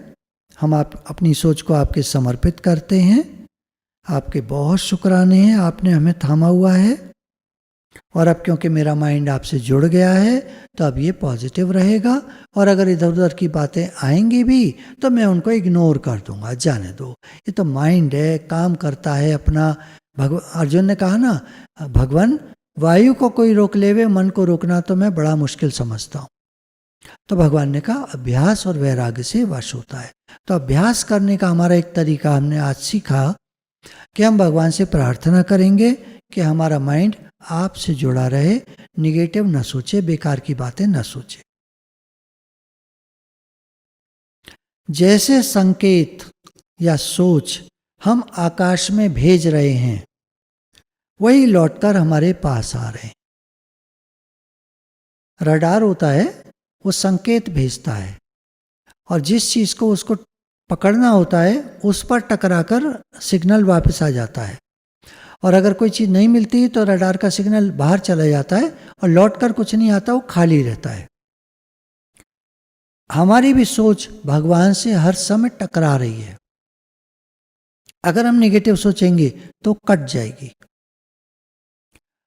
हम अपनी सोच को आपके समर्पित करते हैं। आपके बहुत शुक्राने हैं, आपने हमें थामा हुआ है। और अब क्योंकि मेरा माइंड आपसे जुड़ गया है तो अब ये पॉजिटिव रहेगा। और अगर इधर उधर की बातें आएंगी भी तो मैं उनको इग्नोर कर दूंगा, जाने दो, ये तो माइंड है, काम करता है अपना। अर्जुन ने कहा ना, भगवान वायु को कोई रोक लेवे, मन को रोकना तो मैं बड़ा मुश्किल समझता हूँ। तो भगवान ने कहा अभ्यास और वैराग्य से वश होता है। तो अभ्यास करने का हमारा एक तरीका हमने आज सीखा कि हम भगवान से प्रार्थना करेंगे कि हमारा माइंड आपसे जुड़ा रहे, निगेटिव न सोचे, बेकार की बातें न सोचे। जैसे संकेत या सोच हम आकाश में भेज रहे हैं वही लौटकर हमारे पास आ रहे हैं। रडार होता है, वो संकेत भेजता है और जिस चीज को उसको पकड़ना होता है उस पर टकराकर सिग्नल वापस आ जाता है। और अगर कोई चीज़ नहीं मिलती तो रडार का सिग्नल बाहर चला जाता है और लौटकर कुछ नहीं आता, वो खाली रहता है। हमारी भी सोच भगवान से हर समय टकरा रही है। अगर हम नेगेटिव सोचेंगे तो कट जाएगी,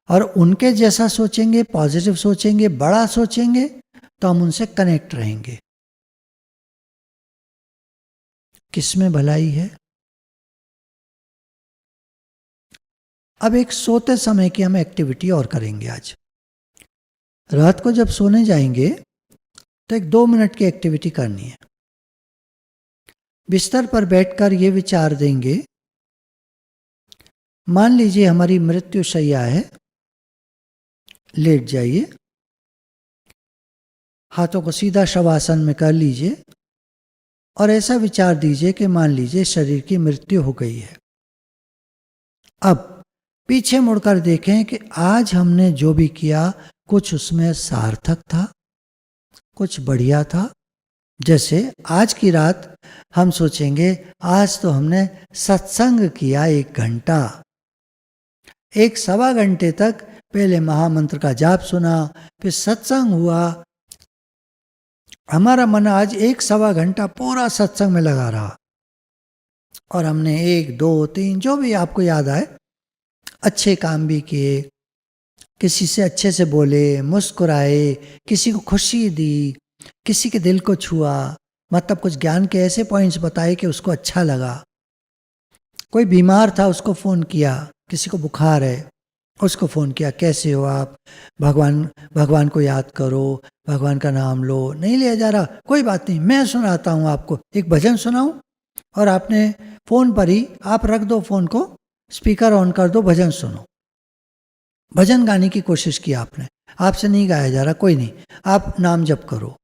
और उनके जैसा सोचेंगे, पॉजिटिव सोचेंगे, बड़ा सोचेंगे तो हम उनसे कनेक्ट रहेंगे। किसमें भलाई है? अब एक सोते समय की हम एक्टिविटी और करेंगे आज। रात को जब सोने जाएंगे तो एक 2 मिनट की एक्टिविटी करनी है। बिस्तर पर बैठकर ये विचार देंगे, मान लीजिए हमारी मृत्यु शैया है, लेट जाइए, हाथों को सीधा शवासन में कर लीजिए और ऐसा विचार दीजिए कि मान लीजिए शरीर की मृत्यु हो गई है। अब पीछे मुड़कर देखें कि आज हमने जो भी किया कुछ उसमें सार्थक था, कुछ बढ़िया था। जैसे आज की रात हम सोचेंगे आज तो हमने सत्संग किया 1 घंटा, 1-1.25 घंटे तक पहले महामंत्र का जाप सुना, फिर सत्संग हुआ। हमारा मन आज 1-1.25 घंटा पूरा सत्संग में लगा रहा और हमने 1, 2, 3 जो भी आपको याद आए अच्छे काम भी किए, किसी से अच्छे से बोले, मुस्कुराए, किसी को खुशी दी, किसी के दिल को छुआ, मतलब कुछ ज्ञान के ऐसे पॉइंट्स बताए कि उसको अच्छा लगा। कोई बीमार था उसको फ़ोन किया, किसी को बुखार है उसको फ़ोन किया, कैसे हो आप, भगवान को याद करो, भगवान का नाम लो। नहीं लिया जा रहा, कोई बात नहीं, मैं सुनाता हूँ आपको, एक भजन सुनाऊँ। और आपने फ़ोन पर ही आप रख दो फ़ोन को, स्पीकर ऑन कर दो, भजन सुनो। भजन गाने की कोशिश की आपने, आपसे नहीं गाया जा रहा, कोई नहीं, आप नाम जप करो,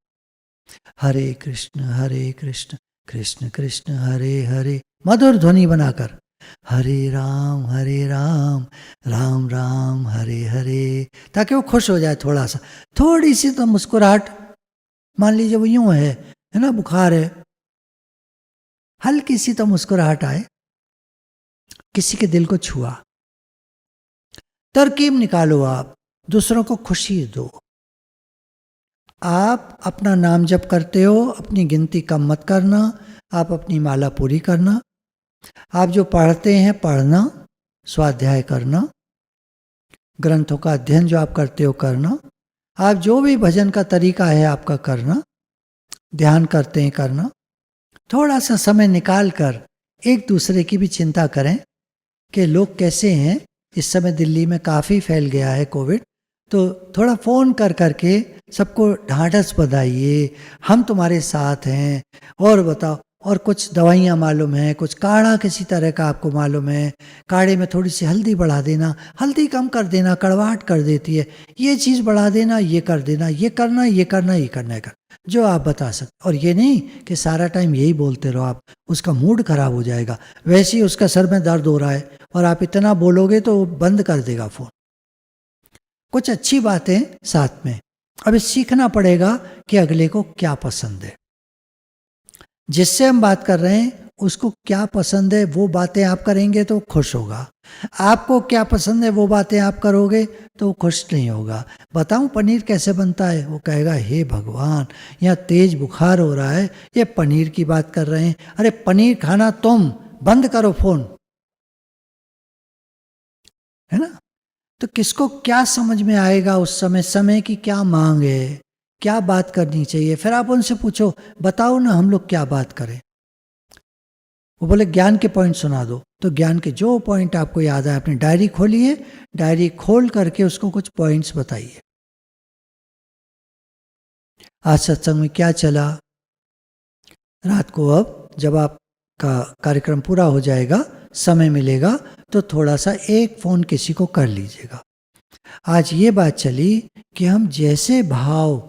हरे कृष्ण कृष्ण कृष्ण हरे हरे, मधुर ध्वनि बनाकर, हरे राम राम राम हरे हरे, ताकि वो खुश हो जाए। थोड़ा सा, थोड़ी सी तो मुस्कुराहट, मान लीजिए वो यूं है ना, बुखार है, हल्की सी तो मुस्कुराहट आए, किसी के दिल को छुआ। तरकीब निकालो, आप दूसरों को खुशी दो। आप अपना नाम जप करते हो, अपनी गिनती कम मत करना, आप अपनी माला पूरी करना। आप जो पढ़ते हैं पढ़ना, स्वाध्याय करना, ग्रंथों का अध्ययन जो आप करते हो करना, आप जो भी भजन का तरीका है आपका करना, ध्यान करते हैं करना। थोड़ा सा समय निकाल कर एक दूसरे की भी चिंता करें कि लोग कैसे हैं। इस समय दिल्ली में काफ़ी फैल गया है कोविड, तो थोड़ा फ़ोन कर करके सबको ढांढस बधाइए, हम तुम्हारे साथ हैं, और बताओ और कुछ दवाइयाँ मालूम है, कुछ काढ़ा किसी तरह का आपको मालूम है, काढ़े में थोड़ी सी हल्दी बढ़ा देना, हल्दी कम कर देना, कड़वाहट कर देती है, ये चीज़ बढ़ा देना, ये कर देना, ये करना, ये करना, ये करना है, जो आप बता सकते। और ये नहीं कि सारा टाइम यही बोलते रहो, आप उसका मूड खराब हो जाएगा। वैसे ही उसका सर में दर्द हो रहा है और आप इतना बोलोगे तो बंद कर देगा फ़ोन। कुछ अच्छी बातें साथ में। अब सीखना पड़ेगा कि अगले को क्या पसंद है, जिससे हम बात कर रहे हैं उसको क्या पसंद है, वो बातें आप करेंगे तो खुश होगा। आपको क्या पसंद है वो बातें आप करोगे तो वो खुश नहीं होगा। बताऊं पनीर कैसे बनता है, वो कहेगा हे भगवान, यहाँ तेज बुखार हो रहा है, ये पनीर की बात कर रहे हैं। अरे पनीर खाना तुम, बंद करो फोन, है ना। तो किसको क्या समझ में आएगा उस समय, समय की क्या मांग है, क्या बात करनी चाहिए। फिर आप उनसे पूछो बताओ ना हम लोग क्या बात करें। वो बोले ज्ञान के पॉइंट सुना दो, तो ज्ञान के जो पॉइंट आपको याद आए अपनी डायरी खोलिए, डायरी खोल करके उसको कुछ पॉइंट्स बताइए। आज सत्संग में क्या चला, रात को अब जब आपका कार्यक्रम पूरा हो जाएगा, समय मिलेगा तो थोड़ा सा एक फोन किसी को कर लीजिएगा। आज ये बात चली कि हम जैसे भाव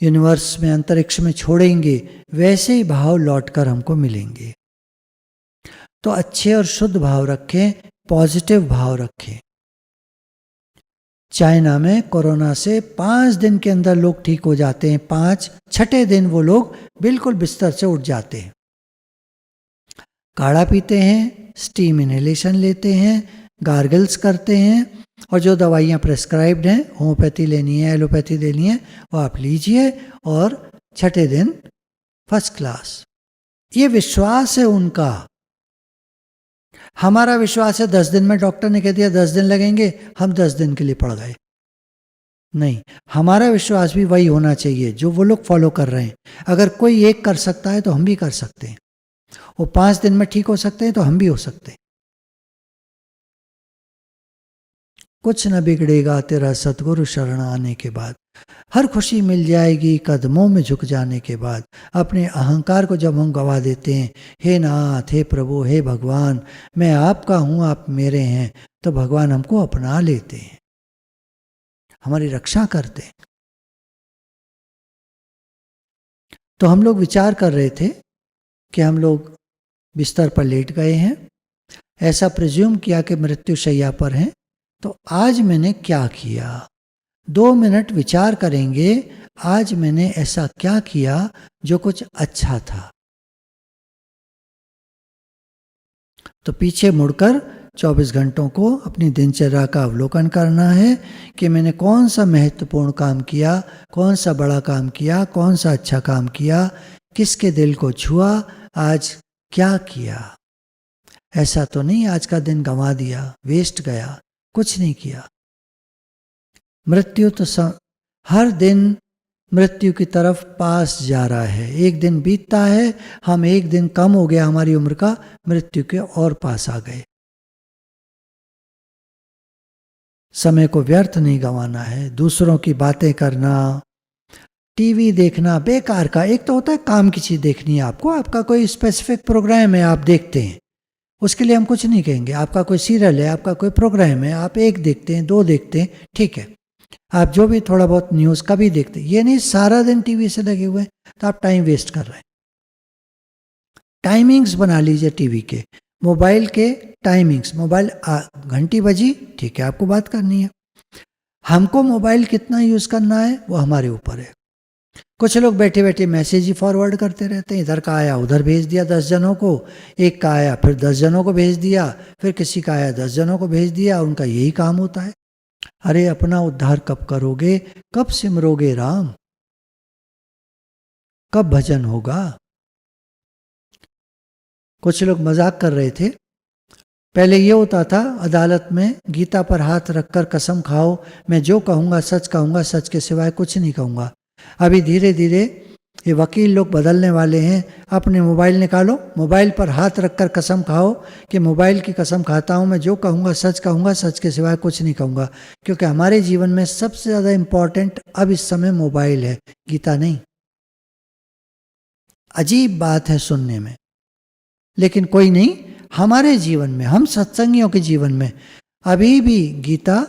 यूनिवर्स में, अंतरिक्ष में छोड़ेंगे, वैसे ही भाव लौटकर हमको मिलेंगे। तो अच्छे और शुद्ध भाव रखें, पॉजिटिव भाव रखें। चाइना में कोरोना से 5 दिन के अंदर लोग ठीक हो जाते हैं, 6ठे दिन वो लोग बिल्कुल बिस्तर से उठ जाते हैं। काढ़ा पीते हैं, स्टीम इनहेलेशन लेते हैं, गार्गल्स करते हैं, और जो दवाइयाँ प्रेस्क्राइब्ड हैं, होम्योपैथी लेनी है, एलोपैथी लेनी है, वो आप लीजिए, और 6ठे दिन फर्स्ट क्लास। ये विश्वास है उनका। हमारा विश्वास है 10 दिन में, डॉक्टर ने कह दिया 10 दिन लगेंगे, हम 10 दिन के लिए पड़ गए। नहीं, हमारा विश्वास भी वही होना चाहिए जो वो लोग फॉलो कर रहे हैं। अगर कोई एक कर सकता है तो हम भी कर सकते हैं। वो 5 दिन में ठीक हो सकते हैं तो हम भी हो सकते हैं। कुछ न बिगड़ेगा तेरा सतगुरु शरण आने के बाद। हर खुशी मिल जाएगी कदमों में झुक जाने के बाद। अपने अहंकार को जब हम गवा देते हैं, हे नाथ, हे प्रभु, हे भगवान, मैं आपका हूँ, आप मेरे हैं, तो भगवान हमको अपना लेते हैं, हमारी रक्षा करते हैं। तो हम लोग विचार कर रहे थे कि हम लोग बिस्तर पर लेट गए हैं, ऐसा प्रिज्यूम किया कि मृत्यु शैया पर हैं। तो आज मैंने क्या किया, 2 मिनट विचार करेंगे, आज मैंने ऐसा क्या किया जो कुछ अच्छा था। तो पीछे मुड़कर 24 घंटों को अपनी दिनचर्या का अवलोकन करना है कि मैंने कौन सा महत्वपूर्ण काम किया, कौन सा बड़ा काम किया, कौन सा अच्छा काम किया, किसके दिल को छुआ, आज क्या किया। ऐसा तो नहीं आज का दिन गंवा दिया, वेस्ट गया, कुछ नहीं किया। मृत्यु तो हर दिन मृत्यु की तरफ पास जा रहा है। एक दिन बीतता है, हम एक दिन कम हो गया हमारी उम्र का, मृत्यु के और पास आ गए। समय को व्यर्थ नहीं गंवाना है। दूसरों की बातें करना, टीवी देखना बेकार का। एक तो होता है काम की चीज़ देखनी है आपको, आपका कोई स्पेसिफिक प्रोग्राम है, आप देखते हैं, उसके लिए हम कुछ नहीं कहेंगे। आपका कोई सीरियल है, आपका कोई प्रोग्राम है, आप 1 देखते हैं, 2 देखते हैं, ठीक है। आप जो भी थोड़ा बहुत न्यूज़ का भी देखते हैं, ये नहीं सारा दिन टीवी से लगे हुए हैं, तो आप टाइम वेस्ट कर रहे हैं। टाइमिंग्स बना लीजिए टीवी के, मोबाइल के टाइमिंग्स। मोबाइल घंटी बजी, ठीक है, आपको बात करनी है। हमको मोबाइल कितना यूज़ करना है वो हमारे ऊपर है। कुछ लोग बैठे बैठे मैसेज ही फॉरवर्ड करते रहते हैं, इधर का आया उधर भेज दिया 10 जनों को, एक का आया फिर 10 जनों को भेज दिया, फिर किसी का आया 10 जनों को भेज दिया, उनका यही काम होता है। अरे अपना उद्धार कब करोगे, कब सिमरोगे राम, कब भजन होगा। कुछ लोग मजाक कर रहे थे, पहले ये होता था अदालत में गीता पर हाथ रखकर कसम खाओ, मैं जो कहूँगा सच कहूँगा, सच के सिवाय कुछ नहीं कहूँगा। अभी धीरे धीरे ये वकील लोग बदलने वाले हैं। अपने मोबाइल निकालो, मोबाइल पर हाथ रखकर कसम खाओ कि मोबाइल की कसम खाता हूँ, मैं जो कहूँगा सच के सिवाय कुछ नहीं कहूँगा। क्योंकि हमारे जीवन में सबसे ज़्यादा इम्पॉर्टेंट अब इस समय मोबाइल है, गीता नहीं। अजीब बात है सुनने में, लेकिन कोई नहीं, हमारे जीवन में, हम सत्संगियों के जीवन में अभी भी गीता,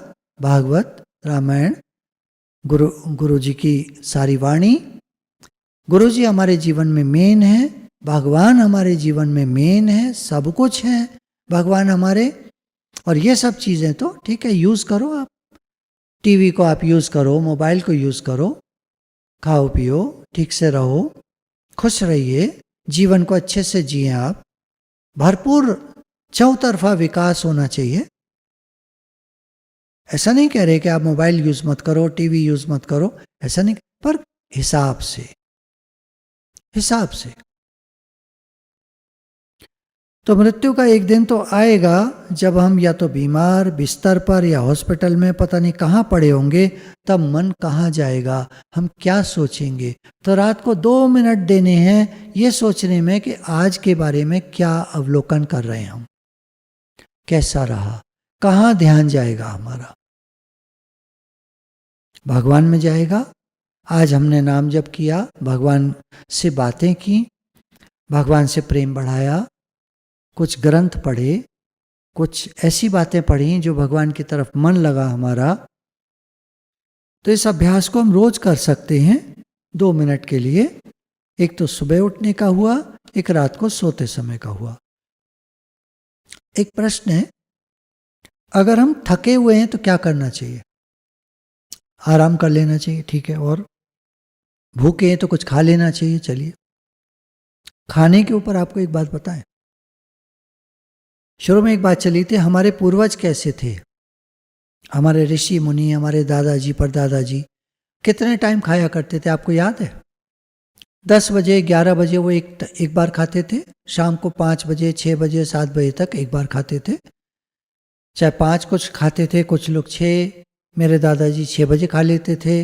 भागवत, रामायण, गुरु जी की सारी वाणी, गुरु जी हमारे जीवन में मेन है, भगवान हमारे जीवन में मेन है, सब कुछ है भगवान हमारे। और ये सब चीज़ें तो ठीक है, यूज़ करो आप, टीवी को आप यूज़ करो, मोबाइल को यूज़ करो, खाओ पियो, ठीक से रहो, खुश रहिए, जीवन को अच्छे से जिए आप, भरपूर चौतरफा विकास होना चाहिए। ऐसा नहीं कह रहे कि आप मोबाइल यूज़ मत करो, टीवी यूज़ मत करो, ऐसा नहीं, पर हिसाब से, हिसाब से। तो मृत्यु का एक दिन तो आएगा जब हम या तो बीमार बिस्तर पर या हॉस्पिटल में पता नहीं कहाँ पड़े होंगे, तब मन कहाँ जाएगा, हम क्या सोचेंगे। तो रात को 2 मिनट देने हैं ये सोचने में कि आज के बारे में क्या अवलोकन कर रहे हैं हम, कैसा रहा, कहाँ ध्यान जाएगा हमारा, भगवान में जाएगा। आज हमने नाम जप किया, भगवान से बातें की, भगवान से प्रेम बढ़ाया, कुछ ग्रंथ पढ़े, कुछ ऐसी बातें पढ़ी जो भगवान की तरफ मन लगा हमारा। तो इस अभ्यास को हम रोज कर सकते हैं 2 मिनट के लिए। एक तो सुबह उठने का हुआ, एक रात को सोते समय का हुआ। एक प्रश्न है, अगर हम थके हुए हैं तो क्या करना चाहिए? आराम कर लेना चाहिए, ठीक है। और भूखे हैं तो कुछ खा लेना चाहिए। चलिए, खाने के ऊपर आपको एक बात बताएं। शुरू में एक बात चली थी, हमारे पूर्वज कैसे थे, हमारे ऋषि मुनि, हमारे दादाजी परदादाजी कितने टाइम खाया करते थे, आपको याद है? 10 बजे 11 बजे वो एक बार खाते थे, शाम को 5 बजे 6 बजे 7 बजे तक एक बार खाते थे। चाहे 5 कुछ खाते थे, कुछ लोग 6, मेरे दादाजी 6 बजे खा लेते थे,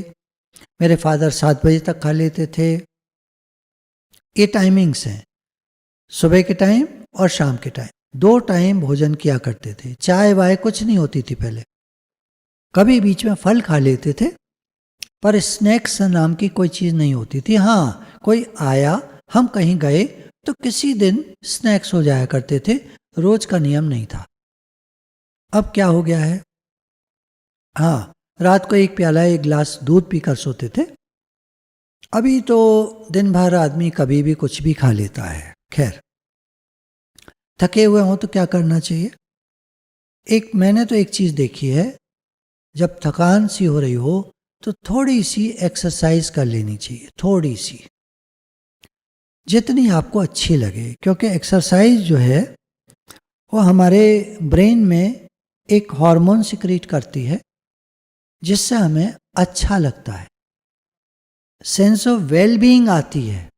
मेरे फादर 7 बजे तक खा लेते थे। ये टाइमिंग्स हैं, सुबह के टाइम और शाम के टाइम, 2 टाइम भोजन किया करते थे। चाय वाय कुछ नहीं होती थी पहले, कभी बीच में फल खा लेते थे, पर स्नैक्स नाम की कोई चीज़ नहीं होती थी। हाँ, कोई आया, हम कहीं गए तो किसी दिन स्नैक्स हो जाया करते थे, रोज का नियम नहीं था। अब क्या हो गया है, हाँ, रात को 1 प्याला 1 गिलास दूध पीकर सोते थे। अभी तो दिन भर आदमी कभी भी कुछ भी खा लेता है। खैर, थके हुए हों तो क्या करना चाहिए? मैंने तो एक चीज़ देखी है, जब थकान सी हो रही हो तो थोड़ी सी एक्सरसाइज कर लेनी चाहिए, थोड़ी सी, जितनी आपको अच्छी लगे। क्योंकि एक्सरसाइज जो है वो हमारे ब्रेन में एक हार्मोन सिक्रीट करती है जिससे हमें अच्छा लगता है, सेंस ऑफ वेल बीइंग आती है,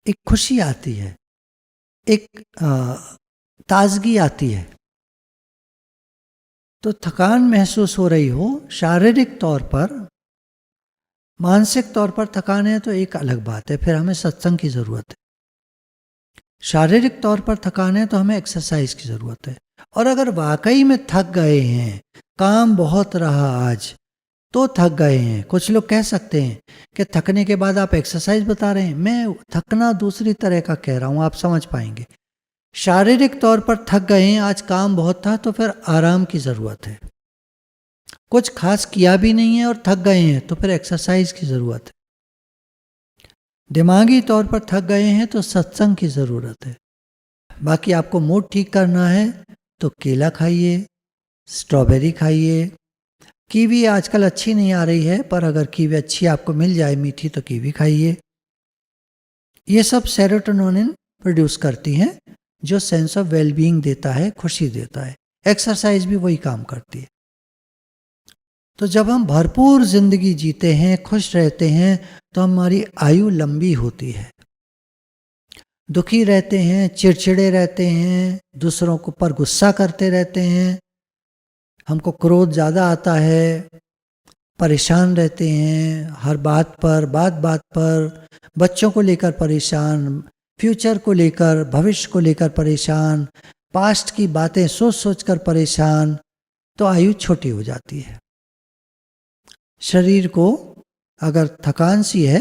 एक खुशी आती है, एक ताजगी आती है। तो थकान महसूस हो रही हो शारीरिक तौर पर, मानसिक तौर पर थकान है तो एक अलग बात है, फिर हमें सत्संग की ज़रूरत है। शारीरिक तौर पर थकान है तो हमें एक्सरसाइज की ज़रूरत है। और अगर वाकई में थक गए हैं, काम बहुत रहा आज, तो थक गए हैं। कुछ लोग कह सकते हैं कि थकने के बाद आप एक्सरसाइज बता रहे हैं, मैं थकना दूसरी तरह का कह रहा हूँ, आप समझ पाएंगे। शारीरिक तौर पर थक गए हैं, आज काम बहुत था, तो फिर आराम की ज़रूरत है। कुछ खास किया भी नहीं है और थक गए हैं तो फिर एक्सरसाइज की ज़रूरत है। दिमागी तौर पर थक गए हैं तो सत्संग की ज़रूरत है। बाकी आपको मूड ठीक करना है तो केला खाइए, स्ट्रॉबेरी खाइए, कीवी आजकल अच्छी नहीं आ रही है, पर अगर कीवी अच्छी आपको मिल जाए मीठी तो कीवी खाइए। ये सब सेरोटोनिन प्रोड्यूस करती हैं जो सेंस ऑफ वेलबीइंग देता है, खुशी देता है। एक्सरसाइज भी वही काम करती है। तो जब हम भरपूर जिंदगी जीते हैं, खुश रहते हैं, तो हमारी आयु लंबी होती है। दुखी रहते हैं, चिड़चिड़े रहते हैं, दूसरों के ऊपर गुस्सा करते रहते हैं, हमको क्रोध ज़्यादा आता है, परेशान रहते हैं हर बात पर, बच्चों को लेकर परेशान, फ्यूचर को लेकर, भविष्य को लेकर परेशान, पास्ट की बातें सोच सोच कर परेशान, तो आयु छोटी हो जाती है। शरीर को अगर थकान सी है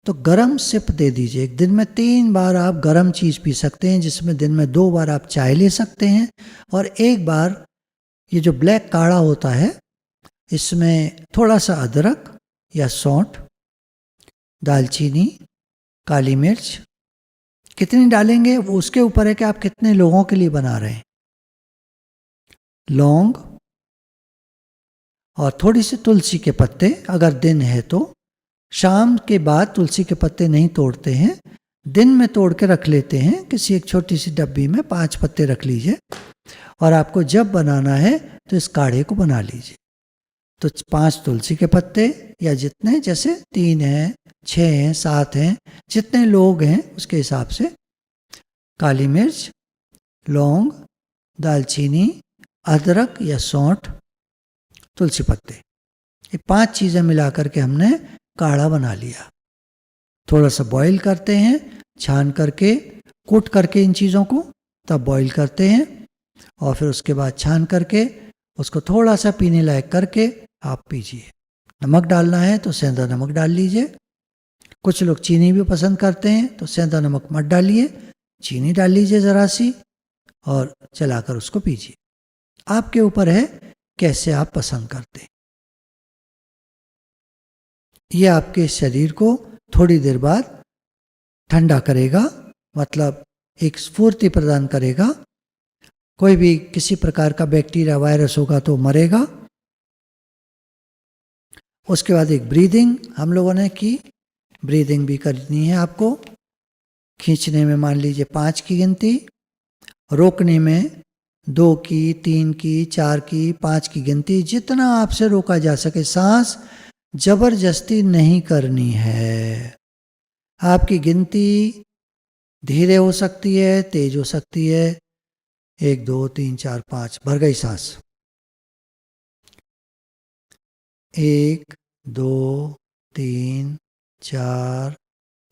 तो गरम सिप दे दीजिए। एक दिन में 3 बार आप गरम चीज़ पी सकते हैं, जिसमें दिन में 2 बार आप चाय ले सकते हैं और 1 बार ये जो ब्लैक काढ़ा होता है इसमें थोड़ा सा अदरक या सौंठ, दालचीनी, काली मिर्च, कितनी डालेंगे वो उसके ऊपर है कि आप कितने लोगों के लिए बना रहे हैं, लौंग और थोड़ी सी तुलसी के पत्ते। अगर दिन है तो शाम के बाद तुलसी के पत्ते नहीं तोड़ते हैं, दिन में तोड़ के रख लेते हैं किसी एक छोटी सी डब्बी में, 5 पत्ते रख लीजिए और आपको जब बनाना है तो इस काढ़े को बना लीजिए। तो 5 तुलसी के पत्ते या जितने, जैसे 3 हैं, 6 हैं, 7 हैं, जितने लोग हैं उसके हिसाब से, काली मिर्च, लौंग, दालचीनी, अदरक या सौंठ, तुलसी पत्ते, ये 5 चीज़ें मिला करके हमने काढ़ा बना लिया। थोड़ा सा बॉईल करते हैं, छान करके, कूट करके इन चीज़ों को, तब बॉईल करते हैं और फिर उसके बाद छान करके उसको थोड़ा सा पीने लायक करके आप पीजिए। नमक डालना है तो सेंधा नमक डाल लीजिए। कुछ लोग चीनी भी पसंद करते हैं तो सेंधा नमक मत डालिए, चीनी डाल लीजिए ज़रा सी और चलाकर उसको पीजिए। आपके ऊपर है कैसे आप पसंद करते हैं। ये आपके शरीर को थोड़ी देर बाद ठंडा करेगा, मतलब एक स्फूर्ति प्रदान करेगा। कोई भी किसी प्रकार का बैक्टीरिया, वायरस होगा तो मरेगा। उसके बाद एक ब्रीदिंग हम लोगों ने की, ब्रीदिंग भी करनी है आपको। खींचने में मान लीजिए 5 की गिनती, रोकने में 2 की, 3 की, 4 की, 5 की गिनती, जितना आपसे रोका जा सके। सांस जबरदस्ती नहीं करनी है। आपकी गिनती धीरे हो सकती है, तेज हो सकती है। 1 2 3 4 5, भर गई सांस। 1 2 3 4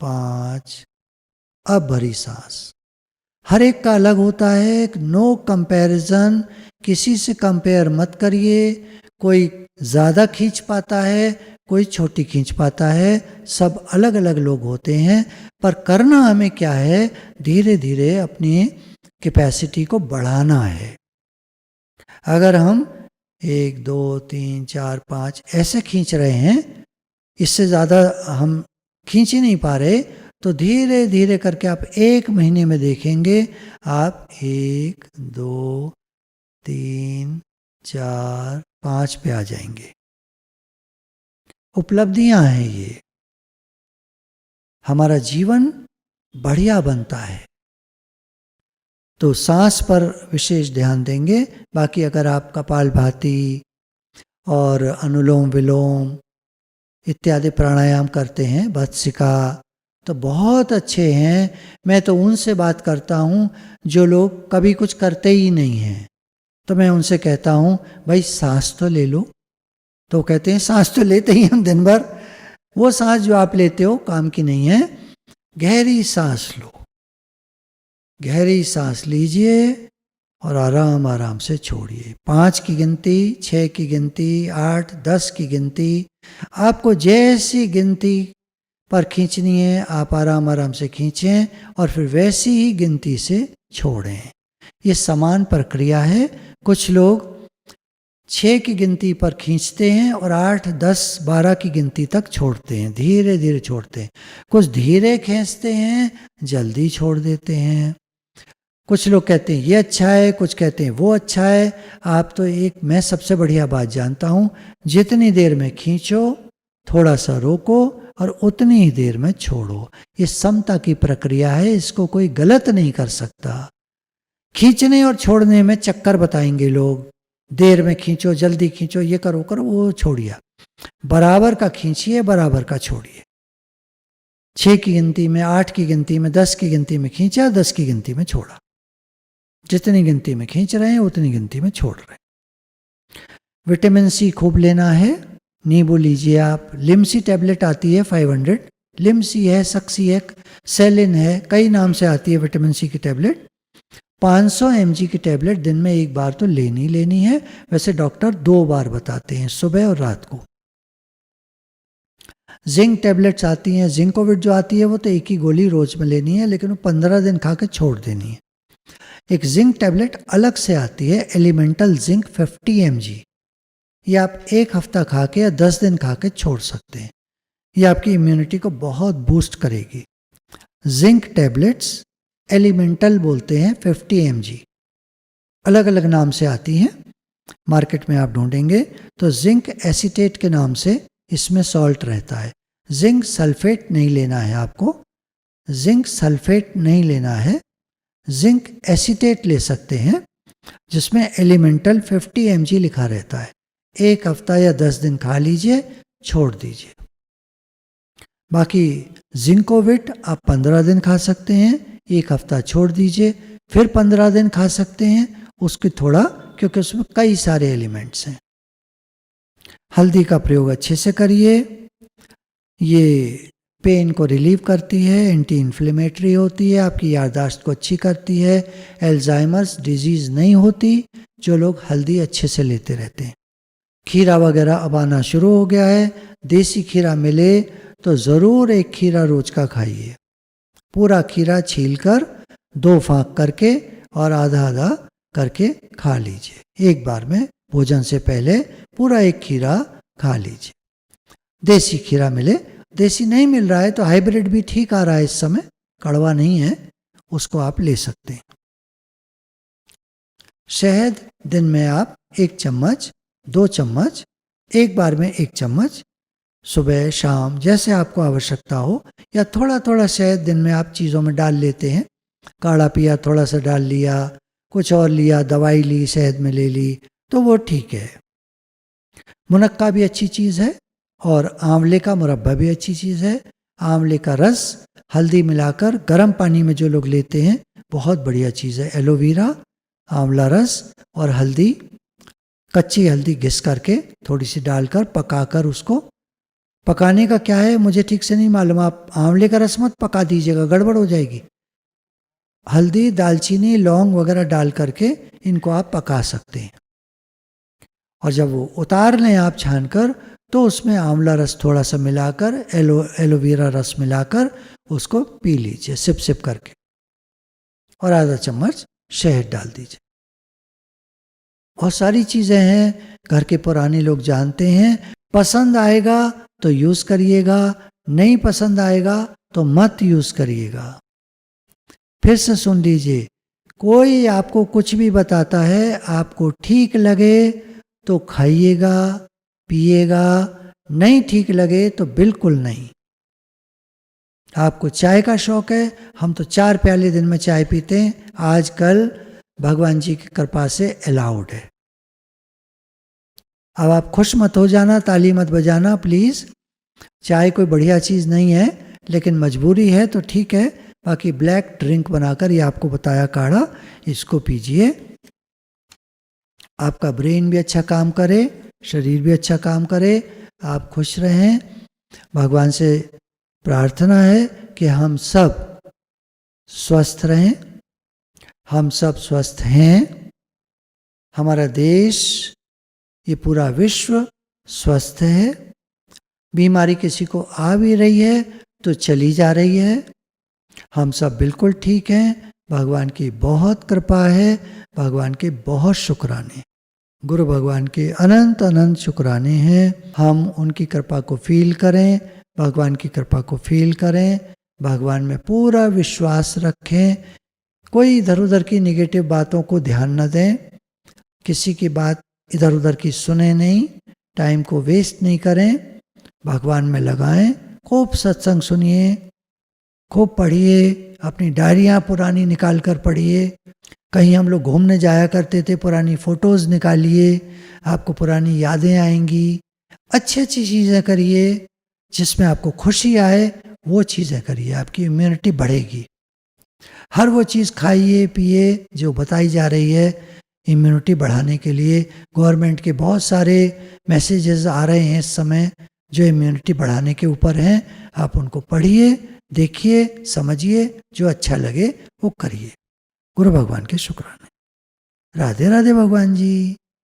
5, अब भरी सांस। हर एक का अलग होता है, नो कंपैरिजन, किसी से कंपेयर मत करिए। कोई ज़्यादा खींच पाता है, कोई छोटी खींच पाता है, सब अलग अलग लोग होते हैं। पर करना हमें क्या है, धीरे धीरे अपनी कैपेसिटी को बढ़ाना है। अगर हम 1 2 3 4 5 ऐसे खींच रहे हैं, इससे ज़्यादा हम खींच ही नहीं पा रहे, तो धीरे धीरे करके आप 1 महीने में देखेंगे आप 1 2 3 4 5 पे आ जाएंगे। उपलब्धियां हैं ये, हमारा जीवन बढ़िया बनता है। तो सांस पर विशेष ध्यान देंगे। बाकी अगर आप कपालभाति और अनुलोम विलोम इत्यादि प्राणायाम करते हैं, भत्सिका, तो बहुत अच्छे हैं। मैं तो उनसे बात करता हूँ जो लोग कभी कुछ करते ही नहीं हैं, तो मैं उनसे कहता हूँ भाई सांस तो ले लो। तो कहते हैं सांस तो लेते ही हम दिन भर। वो सांस जो आप लेते हो काम की नहीं है। गहरी सांस लो, गहरी सांस लीजिए और आराम आराम से छोड़िए। 5 की गिनती, 6 की गिनती, 8 10 की गिनती, आपको जैसी गिनती पर खींचनी है आप आराम आराम से खींचें और फिर वैसी ही गिनती से छोड़ें। ये समान प्रक्रिया है। कुछ लोग 6 की गिनती पर खींचते हैं और 8 10 12 की गिनती तक छोड़ते हैं, धीरे धीरे छोड़ते हैं। कुछ धीरे खींचते हैं, जल्दी छोड़ देते हैं। कुछ लोग कहते हैं ये अच्छा है, कुछ कहते हैं वो अच्छा है। आप तो मैं सबसे बढ़िया बात जानता हूँ, जितनी देर में खींचो थोड़ा सा रोको और उतनी ही देर में छोड़ो। ये समता की प्रक्रिया है, इसको कोई गलत नहीं कर सकता। खींचने और छोड़ने में चक्कर बताएंगे लोग, देर में खींचो, जल्दी खींचो, ये करो वो छोड़िए। बराबर का खींचिए, बराबर का छोड़िए। 6 की गिनती में, 8 की गिनती में, 10 की गिनती में खींचा, 10 की गिनती में छोड़ा। जितनी गिनती में खींच रहे हैं उतनी गिनती में छोड़ रहे हैं। विटामिन सी खूब लेना है, नींबू लीजिए आप। लिमसी टैबलेट आती है 500, लिमसी है, सक्सी है, सेलिन है, कई नाम से आती है विटामिन सी की टैबलेट। 500 mg की टैबलेट दिन में 1 बार तो लेनी है। वैसे डॉक्टर 2 बार बताते हैं, सुबह और रात को। जिंक टैबलेट्स आती हैं, जिंकोविट जो आती है वो तो एक ही गोली रोज में लेनी है, लेकिन वो 15 दिन खा के छोड़ देनी है। एक जिंक टैबलेट अलग से आती है, एलिमेंटल जिंक 50 mg। ये आप एक हफ्ता खा के या 10 दिन खा के छोड़ सकते हैं। ये आपकी इम्यूनिटी को बहुत बूस्ट करेगी। जिंक टैबलेट्स एलिमेंटल बोलते हैं, 50 mg। अलग अलग नाम से आती हैं, मार्केट में आप ढूंढेंगे तो जिंक एसीटेट के नाम से इसमें सॉल्ट रहता है। जिंक सल्फेट नहीं लेना है आपको, जिंक सल्फेट नहीं लेना है, जिंक एसीटेट ले सकते हैं जिसमें एलिमेंटल 50 mg लिखा रहता है। एक हफ्ता या 10 दिन खा लीजिए, छोड़ दीजिए। बाकी जिंकोविट आप 15 दिन खा सकते हैं, एक हफ्ता छोड़ दीजिए, फिर 15 दिन खा सकते हैं उसकी थोड़ा, क्योंकि उसमें कई सारे एलिमेंट्स हैं। हल्दी का प्रयोग अच्छे से करिए, ये पेन को रिलीव करती है, एंटी इन्फ्लेमेटरी होती है, आपकी याददाश्त को अच्छी करती है, एल्जाइमर्स डिजीज़ नहीं होती जो लोग हल्दी अच्छे से लेते रहते हैं। खीरा वगैरह अब आना शुरू हो गया है, देसी खीरा मिले तो ज़रूर एक खीरा रोज का खाइए। पूरा खीरा छीलकर 2 फाँक करके और आधा आधा करके खा लीजिए। एक बार में भोजन से पहले पूरा एक खीरा खा लीजिए। देसी खीरा मिले, देसी नहीं मिल रहा है तो हाइब्रिड भी ठीक आ रहा है इस समय, कड़वा नहीं है, उसको आप ले सकते हैं। शहद दिन में आप 1 चम्मच, 2 चम्मच, एक बार में 1 चम्मच, सुबह शाम जैसे आपको आवश्यकता हो, या थोड़ा थोड़ा शहद दिन में आप चीज़ों में डाल लेते हैं। काढ़ा पिया, थोड़ा सा डाल लिया, कुछ और लिया, दवाई ली, शहद में ले ली, तो वो ठीक है। मुनक्का भी अच्छी चीज़ है और आंवले का मुरब्बा भी अच्छी चीज़ है। आंवले का रस हल्दी मिलाकर गर्म पानी में जो लोग लेते हैं, बहुत बढ़िया चीज़ है। एलोवेरा, आंवला रस और हल्दी, कच्ची हल्दी घिस करके थोड़ी सी डालकर पकाकर, उसको पकाने का क्या है मुझे ठीक से नहीं मालूम, आप आंवले का रस मत पका दीजिएगा, गड़बड़ हो जाएगी। हल्दी, दालचीनी, लौंग वगैरह डाल करके इनको आप पका सकते हैं, और जब वो उतार लें आप छानकर, तो उसमें आंवला रस थोड़ा सा मिलाकर, एलोवेरा रस मिलाकर उसको पी लीजिए सिप सिप करके, और आधा चम्मच शहद डाल दीजिए। बहुत सारी चीज़ें हैं, घर के पुराने लोग जानते हैं। पसंद आएगा तो यूज़ करिएगा, नहीं पसंद आएगा तो मत यूज़ करिएगा। फिर से सुन लीजिए, कोई आपको कुछ भी बताता है, आपको ठीक लगे तो खाइएगा, पिएगा, नहीं ठीक लगे तो बिल्कुल नहीं। आपको चाय का शौक है, हम तो 4 प्याले दिन में चाय पीते हैं, आजकल भगवान जी की कृपा से अलाउड है। अब आप खुश मत हो जाना, ताली मत बजाना प्लीज़। चाय कोई बढ़िया चीज़ नहीं है, लेकिन मजबूरी है तो ठीक है। बाकी ब्लैक ड्रिंक बनाकर, ये आपको बताया काढ़ा, इसको पीजिए। आपका ब्रेन भी अच्छा काम करे, शरीर भी अच्छा काम करे, आप खुश रहें। भगवान से प्रार्थना है कि हम सब स्वस्थ रहें। हम सब स्वस्थ हैं, हमारा देश, ये पूरा विश्व स्वस्थ है। बीमारी किसी को आ भी रही है तो चली जा रही है। हम सब बिल्कुल ठीक हैं, भगवान की बहुत कृपा है, भगवान के बहुत शुक्राने, गुरु भगवान के अनंत अनंत शुक्राने हैं। हम उनकी कृपा को फील करें, भगवान की कृपा को फील करें, भगवान में पूरा विश्वास रखें। कोई इधर उधर की नेगेटिव बातों को ध्यान न दें, किसी की बात इधर उधर की सुने नहीं, टाइम को वेस्ट नहीं करें, भगवान में लगाएं। खूब सत्संग सुनिए, खूब पढ़िए, अपनी डायरियाँ पुरानी निकाल कर पढ़िए। कहीं हम लोग घूमने जाया करते थे, पुरानी फ़ोटोज़ निकालिए, आपको पुरानी यादें आएंगी। अच्छी अच्छी चीज़ें करिए, जिसमें आपको खुशी आए वो चीज़ें करिए, आपकी इम्यूनिटी बढ़ेगी। हर वो चीज़ खाइए पिए जो बताई जा रही है इम्यूनिटी बढ़ाने के लिए। गवर्नमेंट के बहुत सारे मैसेजेस आ रहे हैं इस समय जो इम्यूनिटी बढ़ाने के ऊपर हैं। आप उनको पढ़िए, देखिए, समझिए, जो अच्छा लगे वो करिए। गुरु भगवान के शुक्राने। राधे राधे भगवान जी।